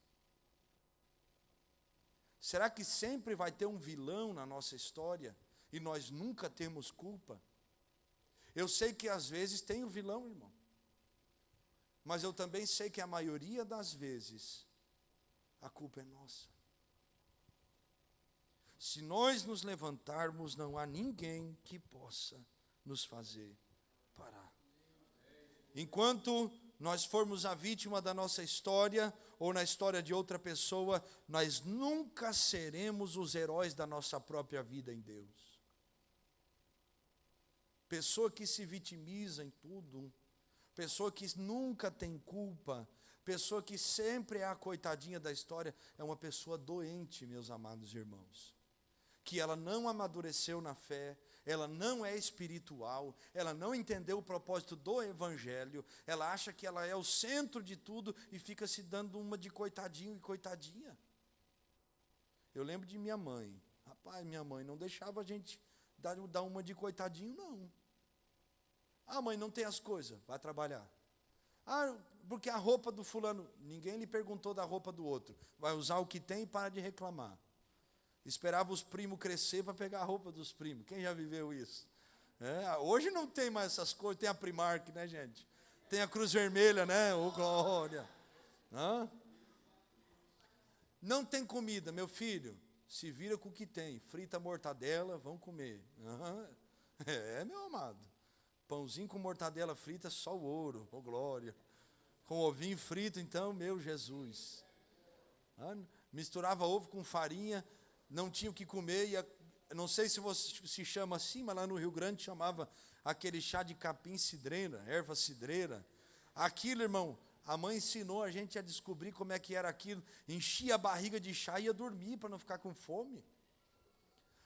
[SPEAKER 1] Será que sempre vai ter um vilão na nossa história, e nós nunca temos culpa? Eu sei que às vezes tem um vilão, irmão, mas eu também sei que a maioria das vezes, a culpa é nossa. Se nós nos levantarmos, não há ninguém que possa nos fazer parar. Enquanto nós formos a vítima da nossa história, ou na história de outra pessoa, nós nunca seremos os heróis da nossa própria vida em Deus. Pessoa que se vitimiza em tudo, pessoa que nunca tem culpa, pessoa que sempre é a coitadinha da história, é uma pessoa doente, meus amados irmãos. Que ela não amadureceu na fé, ela não é espiritual, ela não entendeu o propósito do evangelho, ela acha que ela é o centro de tudo e fica se dando uma de coitadinho e coitadinha. Eu lembro de minha mãe. Rapaz, minha mãe não deixava a gente dar uma de coitadinho, não. Ah, mãe, não tem as coisas, vai trabalhar. Ah, porque a roupa do fulano, ninguém lhe perguntou da roupa do outro. Vai usar o que tem e para de reclamar. Esperava os primos crescer para pegar a roupa dos primos. Quem já viveu isso? Hoje não tem mais essas coisas, tem a Primark, né, gente? Tem a Cruz Vermelha, né? Ô, glória. Não tem comida, meu filho, se vira com o que tem. Frita mortadela, vão comer. Meu amado. Pãozinho com mortadela frita, só o ouro, ô glória. Com ovinho frito, então, meu Jesus. Misturava ovo com farinha, não tinha o que comer, não sei se você se chama assim, mas lá no Rio Grande chamava aquele chá de capim cidreira, erva cidreira. Aquilo, irmão, a mãe ensinou a gente a descobrir como é que era aquilo, enchia a barriga de chá e ia dormir para não ficar com fome.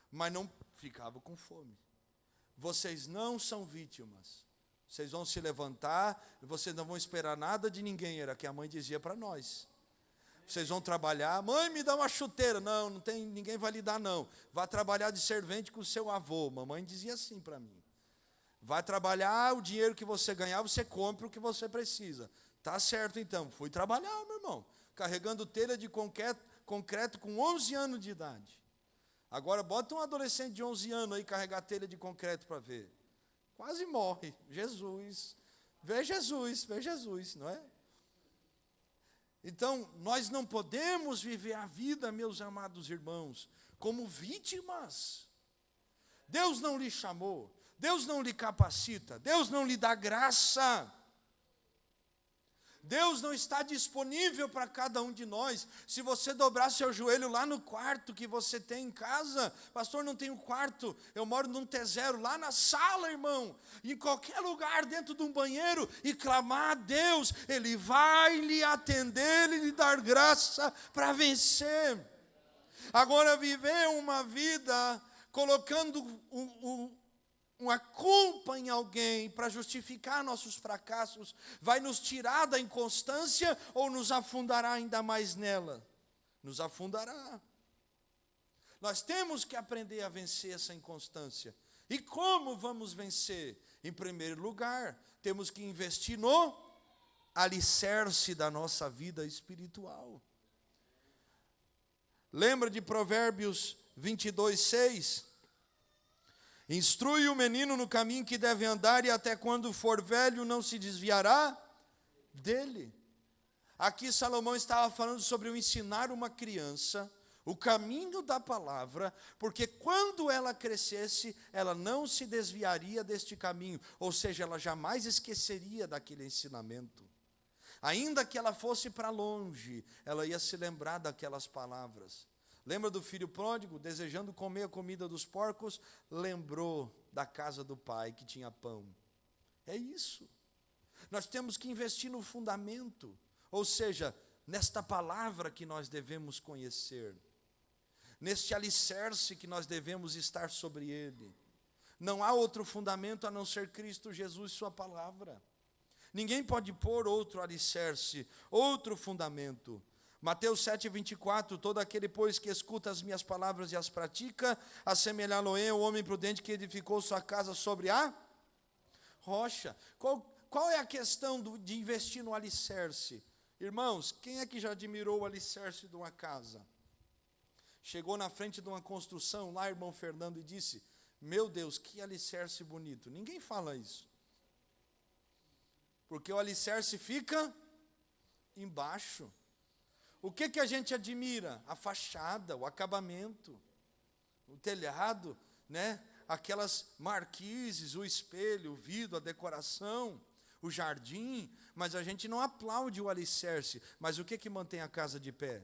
[SPEAKER 1] Mas não ficava com fome. Vocês não são vítimas. Vocês vão se levantar, vocês não vão esperar nada de ninguém, era o que a mãe dizia para nós. Vocês vão trabalhar, mãe, me dá uma chuteira. Não tem, ninguém vai lhe dar, não. Vá trabalhar de servente com o seu avô. Mamãe dizia assim para mim. Vai trabalhar, o dinheiro que você ganhar, você compra o que você precisa. Tá certo, então. Fui trabalhar, meu irmão, carregando telha de concreto com 11 anos de idade. Agora, bota um adolescente de 11 anos aí carregar telha de concreto para ver. Quase morre. Jesus. Vê Jesus, não é? Então, nós não podemos viver a vida, meus amados irmãos, como vítimas. Deus não lhe chamou, Deus não lhe capacita, Deus não lhe dá graça. Deus não está disponível para cada um de nós. Se você dobrar seu joelho lá no quarto que você tem em casa, pastor, não tenho quarto, eu moro num T0, lá na sala, irmão, em qualquer lugar, dentro de um banheiro, e clamar a Deus, Ele vai lhe atender e lhe dar graça para vencer. Agora, viver uma vida colocando uma culpa em alguém para justificar nossos fracassos, vai nos tirar da inconstância ou nos afundará ainda mais nela? Nos afundará. Nós temos que aprender a vencer essa inconstância. E como vamos vencer? Em primeiro lugar, temos que investir no alicerce da nossa vida espiritual. Lembra de Provérbios 22:6? Instrui o menino no caminho que deve andar, e até quando for velho não se desviará dele. Aqui Salomão estava falando sobre o ensinar uma criança o caminho da palavra, porque quando ela crescesse, ela não se desviaria deste caminho, ou seja, ela jamais esqueceria daquele ensinamento. Ainda que ela fosse para longe, ela ia se lembrar daquelas palavras. Lembra do filho pródigo, desejando comer a comida dos porcos, lembrou da casa do pai que tinha pão. É isso. Nós temos que investir no fundamento, ou seja, nesta palavra que nós devemos conhecer, neste alicerce que nós devemos estar sobre ele. Não há outro fundamento a não ser Cristo Jesus, sua palavra. Ninguém pode pôr outro alicerce, outro fundamento. Mateus 7,24, todo aquele, pois, que escuta as minhas palavras e as pratica, assemelhá-lo-é ao homem prudente que edificou sua casa sobre a rocha. Qual é a questão de investir no alicerce? Irmãos, quem é que já admirou o alicerce de uma casa? Chegou na frente de uma construção lá, irmão Fernando, e disse, meu Deus, que alicerce bonito. Ninguém fala isso. Porque o alicerce fica embaixo. O que a gente admira? A fachada, o acabamento, o telhado, né? Aquelas marquises, o espelho, o vidro, a decoração, o jardim, mas a gente não aplaude o alicerce. Mas o que mantém a casa de pé?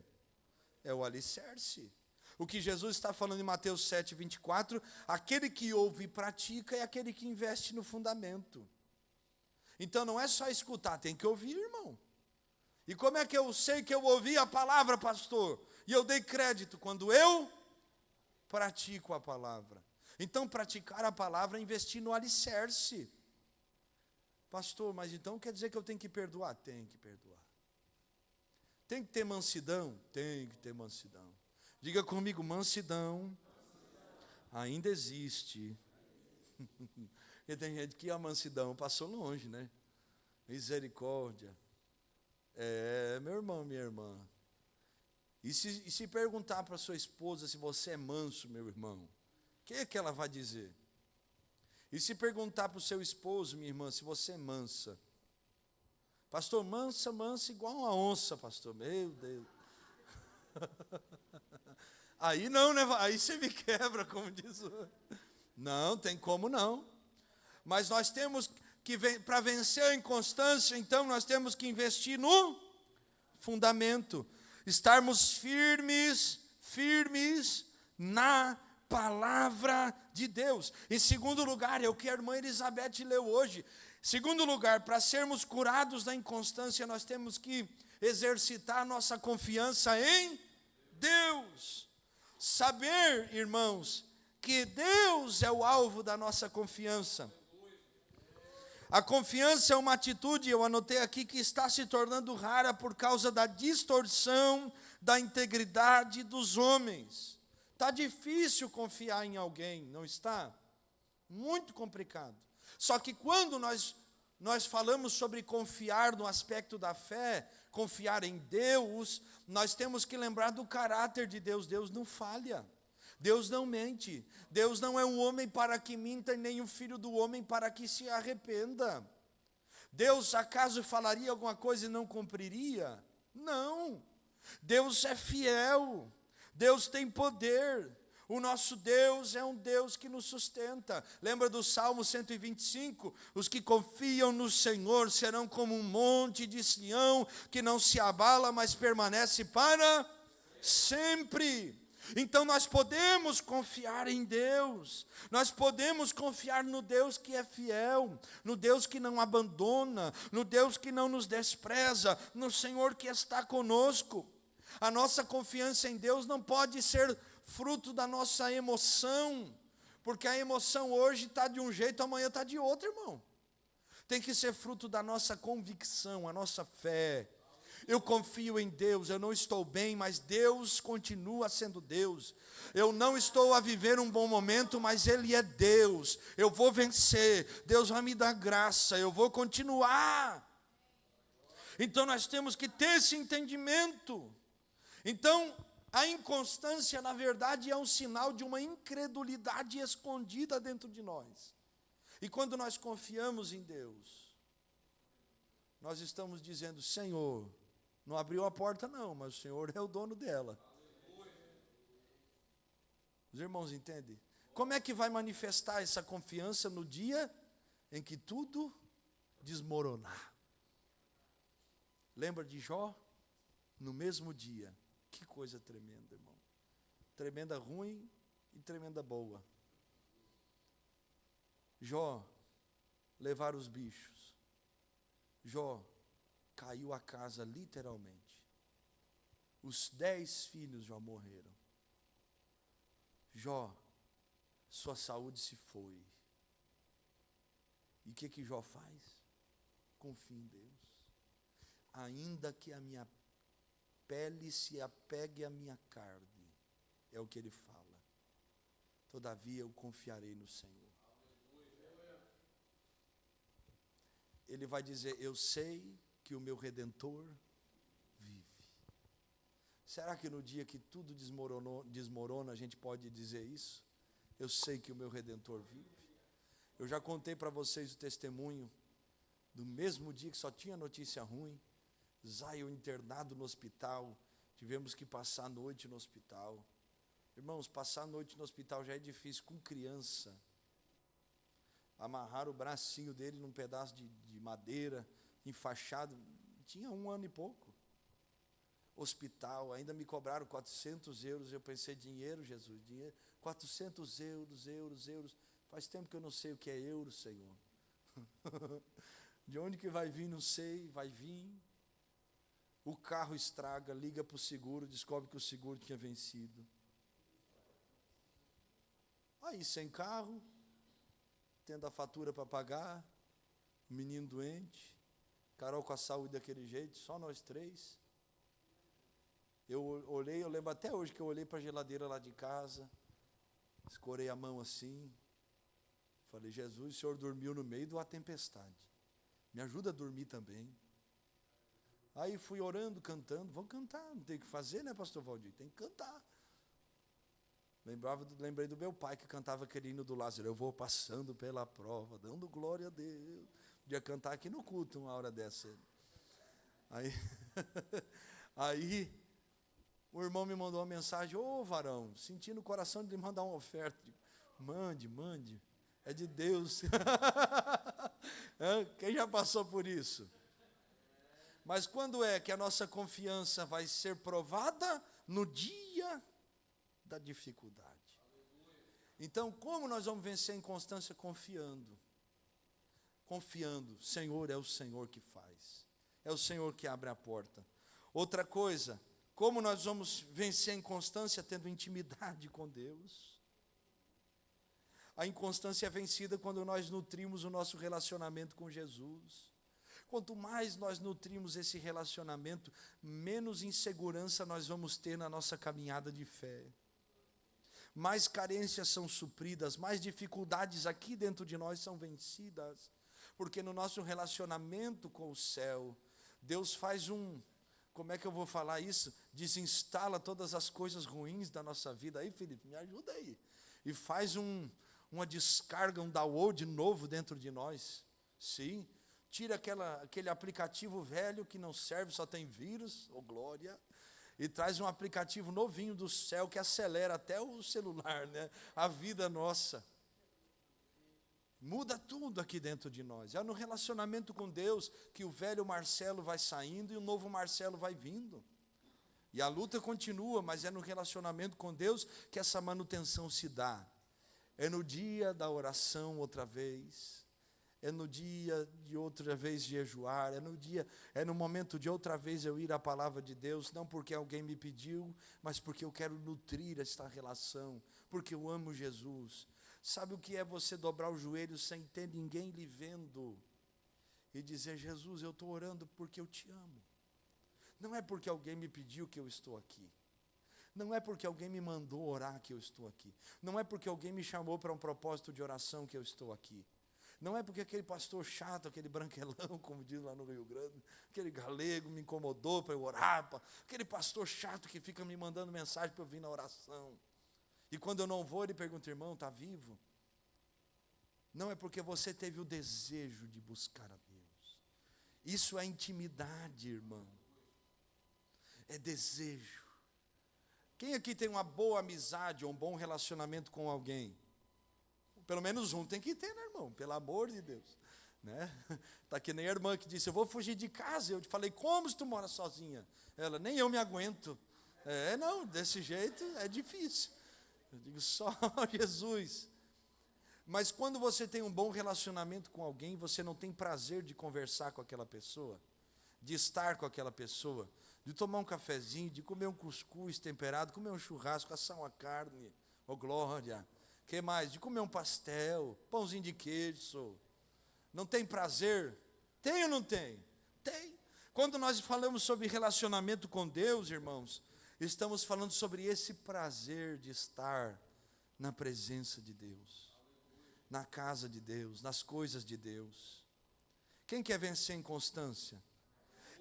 [SPEAKER 1] É o alicerce. O que Jesus está falando em Mateus 7,24, aquele que ouve e pratica é aquele que investe no fundamento. Então não é só escutar, tem que ouvir, irmão. E como é que eu sei que eu ouvi a palavra, pastor? E eu dei crédito quando eu pratico a palavra. Então praticar a palavra é investir no alicerce. Pastor, mas então quer dizer que eu tenho que perdoar? Tem que perdoar. Tem que ter mansidão? Tem que ter mansidão. Diga comigo, mansidão ainda existe. E tem gente que a mansidão passou longe, né? Misericórdia. Meu irmão, minha irmã. E se perguntar para sua esposa se você é manso, meu irmão, o que ela vai dizer? E se perguntar para o seu esposo, minha irmã, se você é mansa? Pastor, mansa igual uma onça, pastor. Meu Deus. Aí não, né? Aí você me quebra, como diz o... Não, tem como não. Mas nós temos que, para vencer a inconstância, então nós temos que investir no fundamento. Estarmos firmes na palavra de Deus. Em segundo lugar, é o que a irmã Elizabeth leu hoje. Segundo lugar, para sermos curados da inconstância, nós temos que exercitar nossa confiança em Deus. Saber, irmãos, que Deus é o alvo da nossa confiança. A confiança é uma atitude, eu anotei aqui, que está se tornando rara por causa da distorção da integridade dos homens. Está difícil confiar em alguém, não está? Muito complicado. Só que quando nós falamos sobre confiar no aspecto da fé, confiar em Deus, nós temos que lembrar do caráter de Deus. Deus não falha. Deus não mente. Deus não é um homem para que minta, nem um filho do homem para que se arrependa. Deus acaso falaria alguma coisa e não cumpriria? Não. Deus é fiel. Deus tem poder. O nosso Deus é um Deus que nos sustenta. Lembra do Salmo 125? Os que confiam no Senhor serão como um monte de Sião, que não se abala, mas permanece para sempre. Então nós podemos confiar em Deus, nós podemos confiar no Deus que é fiel, no Deus que não abandona, no Deus que não nos despreza, no Senhor que está conosco. A nossa confiança em Deus não pode ser fruto da nossa emoção, porque a emoção hoje está de um jeito, amanhã está de outro, irmão. Tem que ser fruto da nossa convicção, a nossa fé. Eu confio em Deus, eu não estou bem, mas Deus continua sendo Deus. Eu não estou a viver um bom momento, mas Ele é Deus. Eu vou vencer, Deus vai me dar graça, eu vou continuar. Então nós temos que ter esse entendimento. Então, a inconstância, na verdade, é um sinal de uma incredulidade escondida dentro de nós. E quando nós confiamos em Deus, nós estamos dizendo, Senhor, não abriu a porta não, mas o Senhor é o dono dela. Os irmãos entendem? Como é que vai manifestar essa confiança no dia em que tudo desmoronar? Lembra de Jó? No mesmo dia. Que coisa tremenda, irmão. Tremenda ruim e tremenda boa. Jó, levaram os bichos. Jó, caiu a casa literalmente. Os 10 filhos já morreram. Jó, sua saúde se foi. E o que Jó faz? Confia em Deus. Ainda que a minha pele se apegue à minha carne, é o que ele fala. Todavia eu confiarei no Senhor. Ele vai dizer, eu sei que o meu Redentor vive. Será que no dia que tudo desmorona, a gente pode dizer isso? Eu sei que o meu Redentor vive. Eu já contei para vocês o testemunho do mesmo dia que só tinha notícia ruim. Zion internado no hospital, tivemos que passar a noite no hospital. Irmãos, passar a noite no hospital já é difícil com criança. Amarraram o bracinho dele num pedaço de madeira, enfaixado, tinha 1 ano e pouco. Hospital, ainda me cobraram 400 euros, eu pensei, dinheiro, Jesus, dinheiro, 400 euros, faz tempo que eu não sei o que é euro, Senhor. De onde que vai vir, não sei, vai vir. O carro estraga, liga para o seguro, descobre que o seguro tinha vencido. Aí, sem carro, tendo a fatura para pagar, o menino doente, Carol com a saúde daquele jeito, só nós 3. Eu olhei, eu lembro até hoje que eu olhei para a geladeira lá de casa, escorei a mão assim, falei, Jesus, o Senhor dormiu no meio de uma tempestade, me ajuda a dormir também. Aí fui orando, cantando, vamos cantar, não tem o que fazer, né, pastor Valdir? Tem que cantar. Lembrei do meu pai que cantava aquele hino do Lázaro, eu vou passando pela prova, dando glória a Deus. Podia cantar aqui no culto uma hora dessa. Aí o irmão me mandou uma mensagem, ô varão, senti no coração de lhe mandar uma oferta. Mande, é de Deus. Quem já passou por isso? Mas quando é que a nossa confiança vai ser provada? No dia da dificuldade. Então, como nós vamos vencer a inconstância? Confiando. Confiando. Senhor, é o Senhor que faz. É o Senhor que abre a porta. Outra coisa, como nós vamos vencer a inconstância? Tendo intimidade com Deus. A inconstância é vencida quando nós nutrimos o nosso relacionamento com Jesus. Quanto mais nós nutrimos esse relacionamento, menos insegurança nós vamos ter na nossa caminhada de fé. Mais carências são supridas, mais dificuldades aqui dentro de nós são vencidas. Porque no nosso relacionamento com o céu, Deus faz como é que eu vou falar isso? Desinstala todas as coisas ruins da nossa vida. Aí, Felipe, me ajuda aí. E faz uma descarga, um download novo dentro de nós. Sim. Tira aquele aplicativo velho que não serve, só tem vírus, glória, e traz um aplicativo novinho do céu que acelera até o celular, né? A vida nossa. Muda tudo aqui dentro de nós. É no relacionamento com Deus que o velho Marcelo vai saindo e o novo Marcelo vai vindo. E a luta continua, mas é no relacionamento com Deus que essa manutenção se dá. É no dia da oração outra vez. É no dia de outra vez jejuar, é no momento de outra vez eu ir à palavra de Deus, não porque alguém me pediu, mas porque eu quero nutrir esta relação, porque eu amo Jesus. Sabe o que é você dobrar o joelho sem ter ninguém lhe vendo e dizer, Jesus, eu estou orando porque eu te amo. Não é porque alguém me pediu que eu estou aqui. Não é porque alguém me mandou orar que eu estou aqui. Não é porque alguém me chamou para um propósito de oração que eu estou aqui. Não é porque aquele pastor chato, aquele branquelão, como diz lá no Rio Grande, aquele galego me incomodou para eu orar, aquele pastor chato que fica me mandando mensagem para eu vir na oração. E quando eu não vou, ele pergunta, irmão, está vivo? Não é porque você teve o desejo de buscar a Deus. Isso é intimidade, irmão. É desejo. Quem aqui tem uma boa amizade ou um bom relacionamento com alguém? Pelo menos um tem que ter, né, irmão? Pelo amor de Deus. né? Tá que nem a irmã que disse, eu vou fugir de casa. Eu te falei, como se tu mora sozinha? Ela, nem eu me aguento. Não, desse jeito é difícil. Eu digo, só Jesus. Mas quando você tem um bom relacionamento com alguém, você não tem prazer de conversar com aquela pessoa, de estar com aquela pessoa, de tomar um cafezinho, de comer um cuscuz temperado, comer um churrasco, assar uma carne, ô glória, que mais? De comer um pastel, pãozinho de queijo. Não tem prazer? Tem ou não tem? Tem. Quando nós falamos sobre relacionamento com Deus, irmãos, estamos falando sobre esse prazer de estar na presença de Deus, na casa de Deus, nas coisas de Deus. Quem quer vencer a inconstância?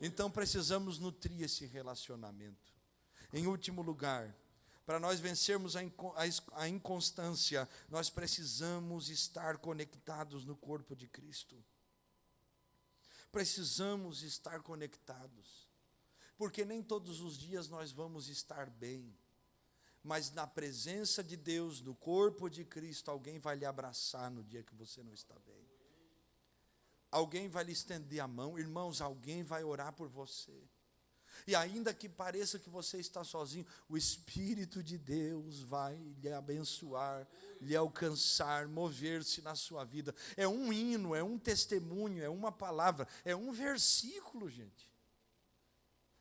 [SPEAKER 1] Então precisamos nutrir esse relacionamento. Em último lugar, para nós vencermos a inconstância, nós precisamos estar conectados no corpo de Cristo. Precisamos estar conectados, porque nem todos os dias nós vamos estar bem, mas na presença de Deus, no corpo de Cristo, alguém vai lhe abraçar no dia que você não está bem. Alguém vai lhe estender a mão, irmãos, alguém vai orar por você. E ainda que pareça que você está sozinho, o Espírito de Deus vai lhe abençoar, lhe alcançar, mover-se na sua vida. É um hino, é um testemunho, é uma palavra, é um versículo, gente.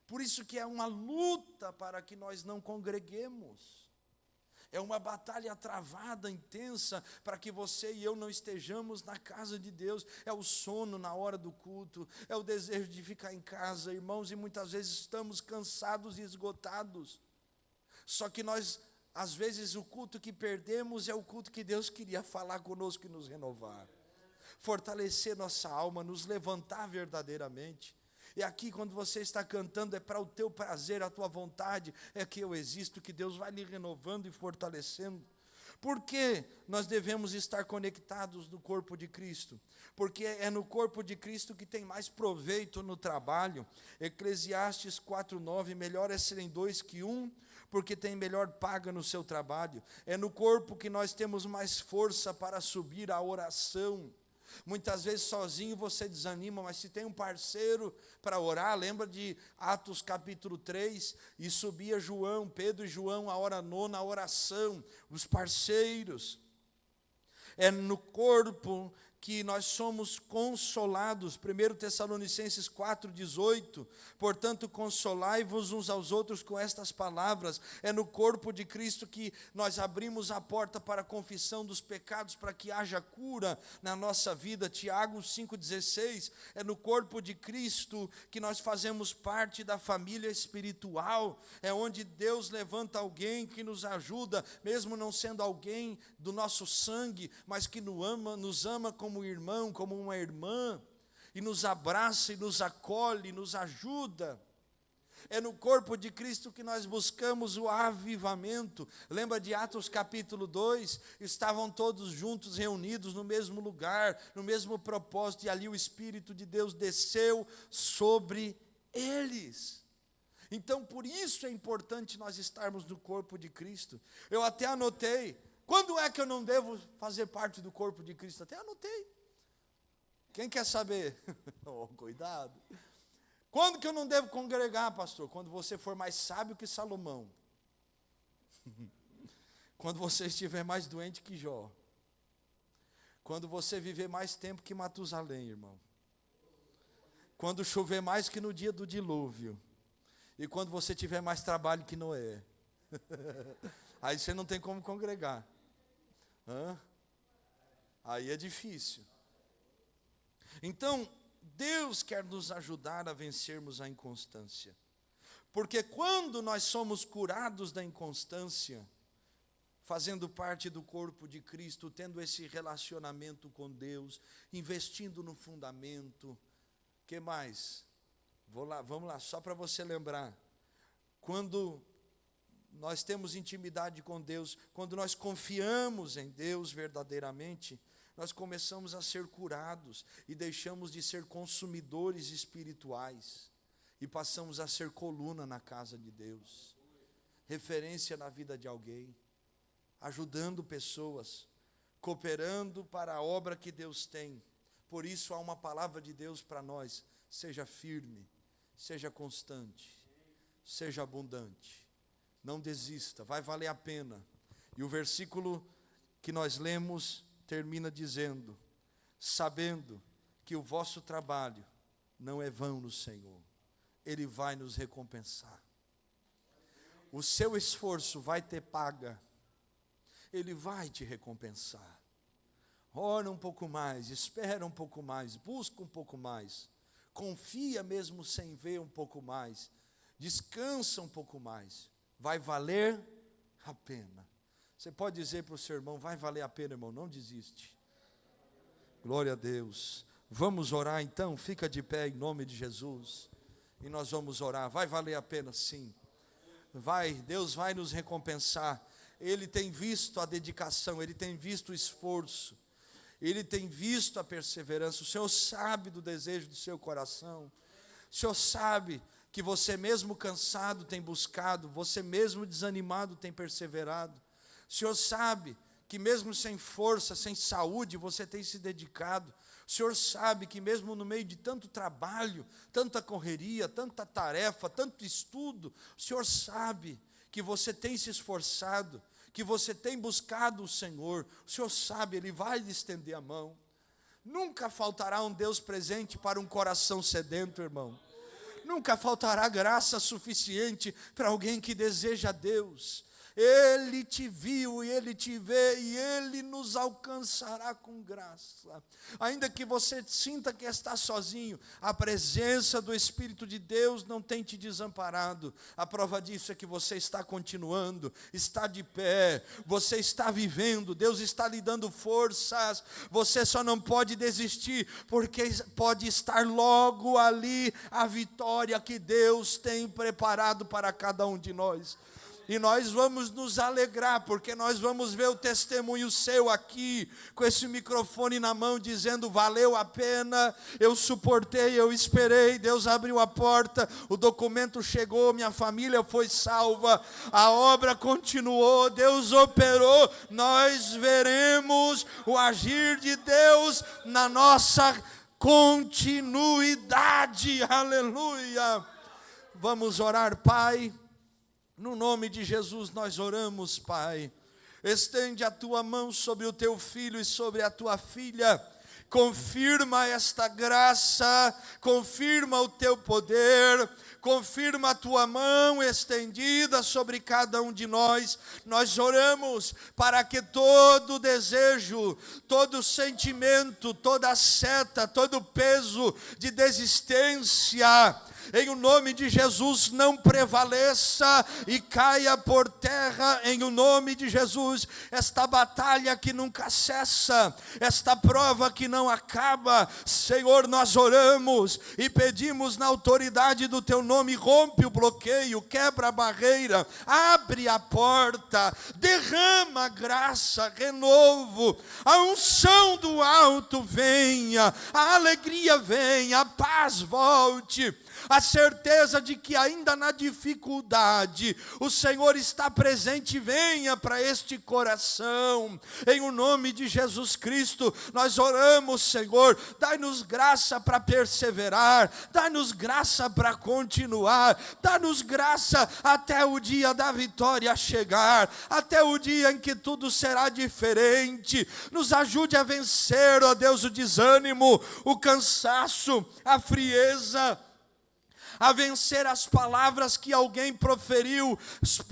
[SPEAKER 1] Por isso que é uma luta para que nós não congreguemos. É uma batalha travada, intensa, para que você e eu não estejamos na casa de Deus. É o sono na hora do culto, é o desejo de ficar em casa, irmãos, e muitas vezes estamos cansados e esgotados. Só que nós, às vezes, o culto que perdemos é o culto que Deus queria falar conosco e nos renovar. Fortalecer nossa alma, nos levantar verdadeiramente. E aqui quando você está cantando é para o teu prazer, a tua vontade, é que eu existo, que Deus vai lhe renovando e fortalecendo. Por que nós devemos estar conectados no corpo de Cristo? Porque é no corpo de Cristo que tem mais proveito no trabalho. Eclesiastes 4:9, melhor é serem dois que um, porque tem melhor paga no seu trabalho. É no corpo que nós temos mais força para subir a oração. Muitas vezes sozinho você desanima, mas se tem um parceiro para orar, lembra de Atos capítulo 3, e subia Pedro e João a hora nona, a oração, os parceiros. É no corpo que nós somos consolados, 1 Tessalonicenses 4:18, portanto consolai-vos uns aos outros com estas palavras. É no corpo de Cristo que nós abrimos a porta para a confissão dos pecados, para que haja cura na nossa vida, Tiago 5:16, é no corpo de Cristo que nós fazemos parte da família espiritual, é onde Deus levanta alguém que nos ajuda, mesmo não sendo alguém do nosso sangue, mas que nos ama como irmão, como uma irmã, e nos abraça, e nos acolhe, e nos ajuda. É no corpo de Cristo que nós buscamos o avivamento. Lembra de Atos capítulo 2? Estavam todos juntos, reunidos no mesmo lugar, no mesmo propósito, e ali o Espírito de Deus desceu sobre eles. Então, por isso é importante nós estarmos no corpo de Cristo. Eu até anotei, quando é que eu não devo fazer parte do corpo de Cristo? Até anotei. Quem quer saber? Oh, cuidado. Quando que eu não devo congregar, pastor? Quando você for mais sábio que Salomão. Quando você estiver mais doente que Jó. Quando você viver mais tempo que Matusalém, irmão. Quando chover mais que no dia do dilúvio. E quando você tiver mais trabalho que Noé. Aí você não tem como congregar. Aí é difícil. Então, Deus quer nos ajudar a vencermos a inconstância. Porque quando nós somos curados da inconstância, fazendo parte do corpo de Cristo, tendo esse relacionamento com Deus, investindo no fundamento, que mais? Vamos lá, só para você lembrar. Quando nós temos intimidade com Deus, quando nós confiamos em Deus verdadeiramente, nós começamos a ser curados e deixamos de ser consumidores espirituais e passamos a ser coluna na casa de Deus, referência na vida de alguém, ajudando pessoas, cooperando para a obra que Deus tem Por isso há uma palavra de Deus para nós: seja firme, seja constante, seja abundante, não desista, vai valer a pena. E o versículo que nós lemos termina dizendo: sabendo que o vosso trabalho não é vão no Senhor, Ele vai nos recompensar. O seu esforço vai ter paga, Ele vai te recompensar. Ora um pouco mais, espera um pouco mais, busca um pouco mais, confia mesmo sem ver um pouco mais, descansa um pouco mais, vai valer a pena. Você pode dizer para o seu irmão: vai valer a pena, irmão, não desiste. Glória a Deus. Vamos orar então, fica de pé em nome de Jesus, e nós vamos orar. Vai valer a pena, sim. Vai, Deus vai nos recompensar. Ele tem visto a dedicação, Ele tem visto o esforço, Ele tem visto a perseverança. O Senhor sabe do desejo do seu coração. O Senhor sabe que você mesmo cansado tem buscado, você mesmo desanimado tem perseverado. O Senhor sabe que mesmo sem força, sem saúde, você tem se dedicado. O Senhor sabe que mesmo no meio de tanto trabalho, tanta correria, tanta tarefa, tanto estudo, o Senhor sabe que você tem se esforçado, que você tem buscado o Senhor. O Senhor sabe, Ele vai lhe estender a mão. Nunca faltará um Deus presente para um coração sedento, irmão. Nunca faltará graça suficiente para alguém que deseja a Deus. Ele te viu e Ele te vê, e Ele nos alcançará com graça. Ainda que você sinta que está sozinho, a presença do Espírito de Deus não tem te desamparado. A prova disso é que você está continuando, está de pé, você está vivendo, Deus está lhe dando forças. Você só não pode desistir, porque pode estar logo ali a vitória que Deus tem preparado para cada um de nós. E nós vamos nos alegrar, porque nós vamos ver o testemunho seu aqui, com esse microfone na mão, dizendo: valeu a pena, eu suportei, eu esperei, Deus abriu a porta, o documento chegou, minha família foi salva, a obra continuou, Deus operou. Nós veremos o agir de Deus na nossa continuidade, aleluia. Vamos orar. Pai, no nome de Jesus nós oramos, Pai. Estende a tua mão sobre o teu filho e sobre a tua filha. Confirma esta graça, confirma o teu poder, confirma a tua mão estendida sobre cada um de nós. Nós oramos para que todo desejo, todo sentimento, toda seta, todo peso de desistência, em o nome de Jesus, não prevaleça e caia por terra, em o nome de Jesus. Esta batalha que nunca cessa, esta prova que não acaba, Senhor, nós oramos e pedimos na autoridade do teu nome: rompe o bloqueio, quebra a barreira, abre a porta, derrama graça, renovo, a unção do alto venha, a alegria venha, a paz volte, a certeza de que ainda na dificuldade o Senhor está presente. Venha para este coração, em o nome de Jesus Cristo. Nós oramos, Senhor, dai-nos graça para perseverar, dai-nos graça para continuar, dai-nos graça até o dia da vitória chegar, até o dia em que tudo será diferente. Nos ajude a vencer, ó Deus, o desânimo, o cansaço, a frieza, a vencer as palavras que alguém proferiu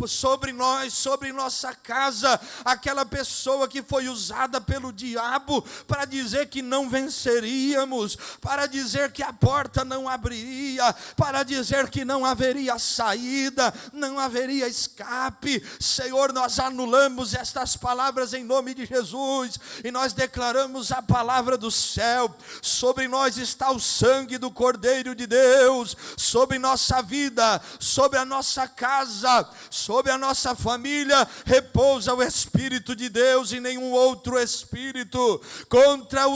[SPEAKER 1] sobre nós, sobre nossa casa, aquela pessoa que foi usada pelo diabo para dizer que não venceríamos, para dizer que a porta não abriria, para dizer que não haveria saída, não haveria escape. Senhor, nós anulamos estas palavras em nome de Jesus, e nós declaramos a palavra do céu: sobre nós está o sangue do Cordeiro de Deus, sobre sobre nossa vida, sobre a nossa casa, sobre a nossa família, repousa o Espírito de Deus e nenhum outro espírito. Contra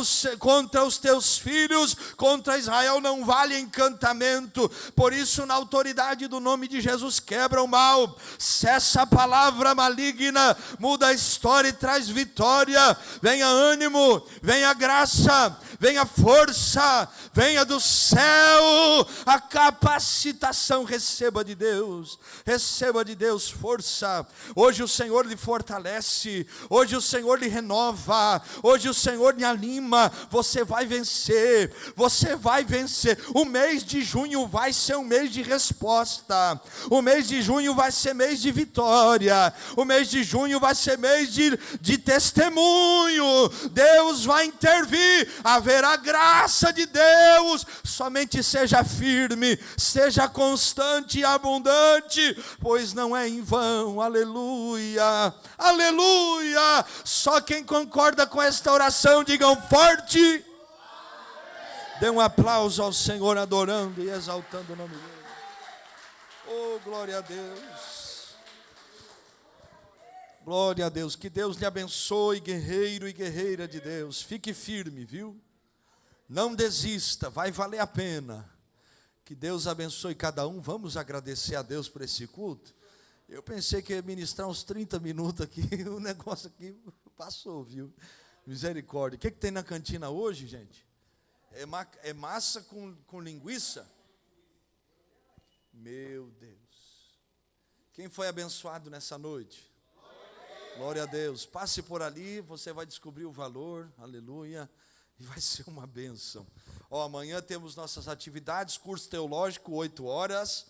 [SPEAKER 1] os teus filhos, contra Israel não vale encantamento. Por isso, na autoridade do nome de Jesus, quebra o mal, cessa a palavra maligna, muda a história e traz vitória. Venha ânimo, venha graça, venha força, venha do céu a capacitação. Receba de Deus força. Hoje o Senhor lhe fortalece, hoje o Senhor lhe renova, hoje o Senhor lhe anima. Você vai vencer, você vai vencer. O mês de junho vai ser um mês de resposta, o mês de junho vai ser mês de vitória, o mês de junho vai ser mês de testemunho. Deus vai intervir, haverá graça de Deus. Somente seja firme, seja constante e abundante, pois não é em vão. Aleluia, aleluia. Só quem concorda com esta oração, digam forte. Dê um aplauso ao Senhor, adorando e exaltando o nome dele. Oh, glória a Deus. Glória a Deus. Que Deus lhe abençoe, guerreiro e guerreira de Deus. Fique firme, viu? Não desista, vai valer a pena. Que Deus abençoe cada um. Vamos agradecer a Deus por esse culto. Eu pensei que ia ministrar uns 30 minutos aqui. O negócio aqui passou, viu? Misericórdia. O que tem na cantina hoje, gente? É massa com linguiça? Meu Deus. Quem foi abençoado nessa noite? Glória a Deus. Passe por ali, você vai descobrir o valor. Aleluia. E vai ser uma bênção. Amanhã temos nossas atividades, curso teológico, 8 horas.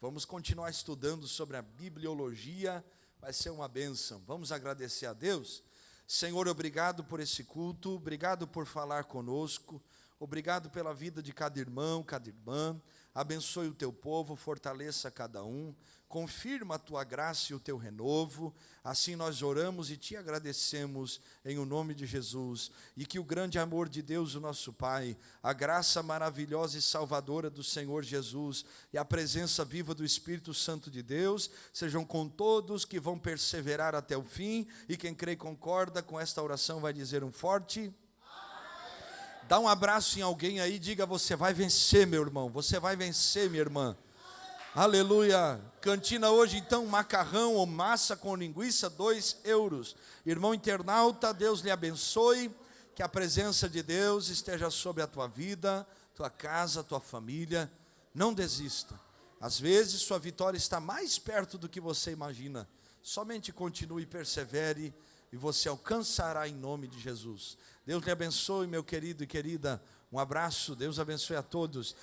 [SPEAKER 1] Vamos continuar estudando sobre a bibliologia. Vai ser uma bênção. Vamos agradecer a Deus. Senhor, obrigado por esse culto. Obrigado por falar conosco. Obrigado pela vida de cada irmão, cada irmã. Abençoe o teu povo, fortaleça cada um. Confirma a tua graça e o teu renovo. Assim nós oramos e te agradecemos em o nome de Jesus. E que o grande amor de Deus, o nosso Pai, a graça maravilhosa e salvadora do Senhor Jesus e a presença viva do Espírito Santo de Deus sejam com todos que vão perseverar até o fim. E quem crê e concorda com esta oração vai dizer um forte... Dá um abraço em alguém aí, diga: você vai vencer, meu irmão, você vai vencer, minha irmã. Aleluia. Cantina hoje então, macarrão ou massa com linguiça, 2 euros. Irmão internauta, Deus lhe abençoe, que a presença de Deus esteja sobre a tua vida, tua casa, tua família. Não desista. Às vezes sua vitória está mais perto do que você imagina. Somente continue e persevere e você alcançará em nome de Jesus. Deus lhe abençoe, meu querido e querida. Um abraço, Deus abençoe a todos.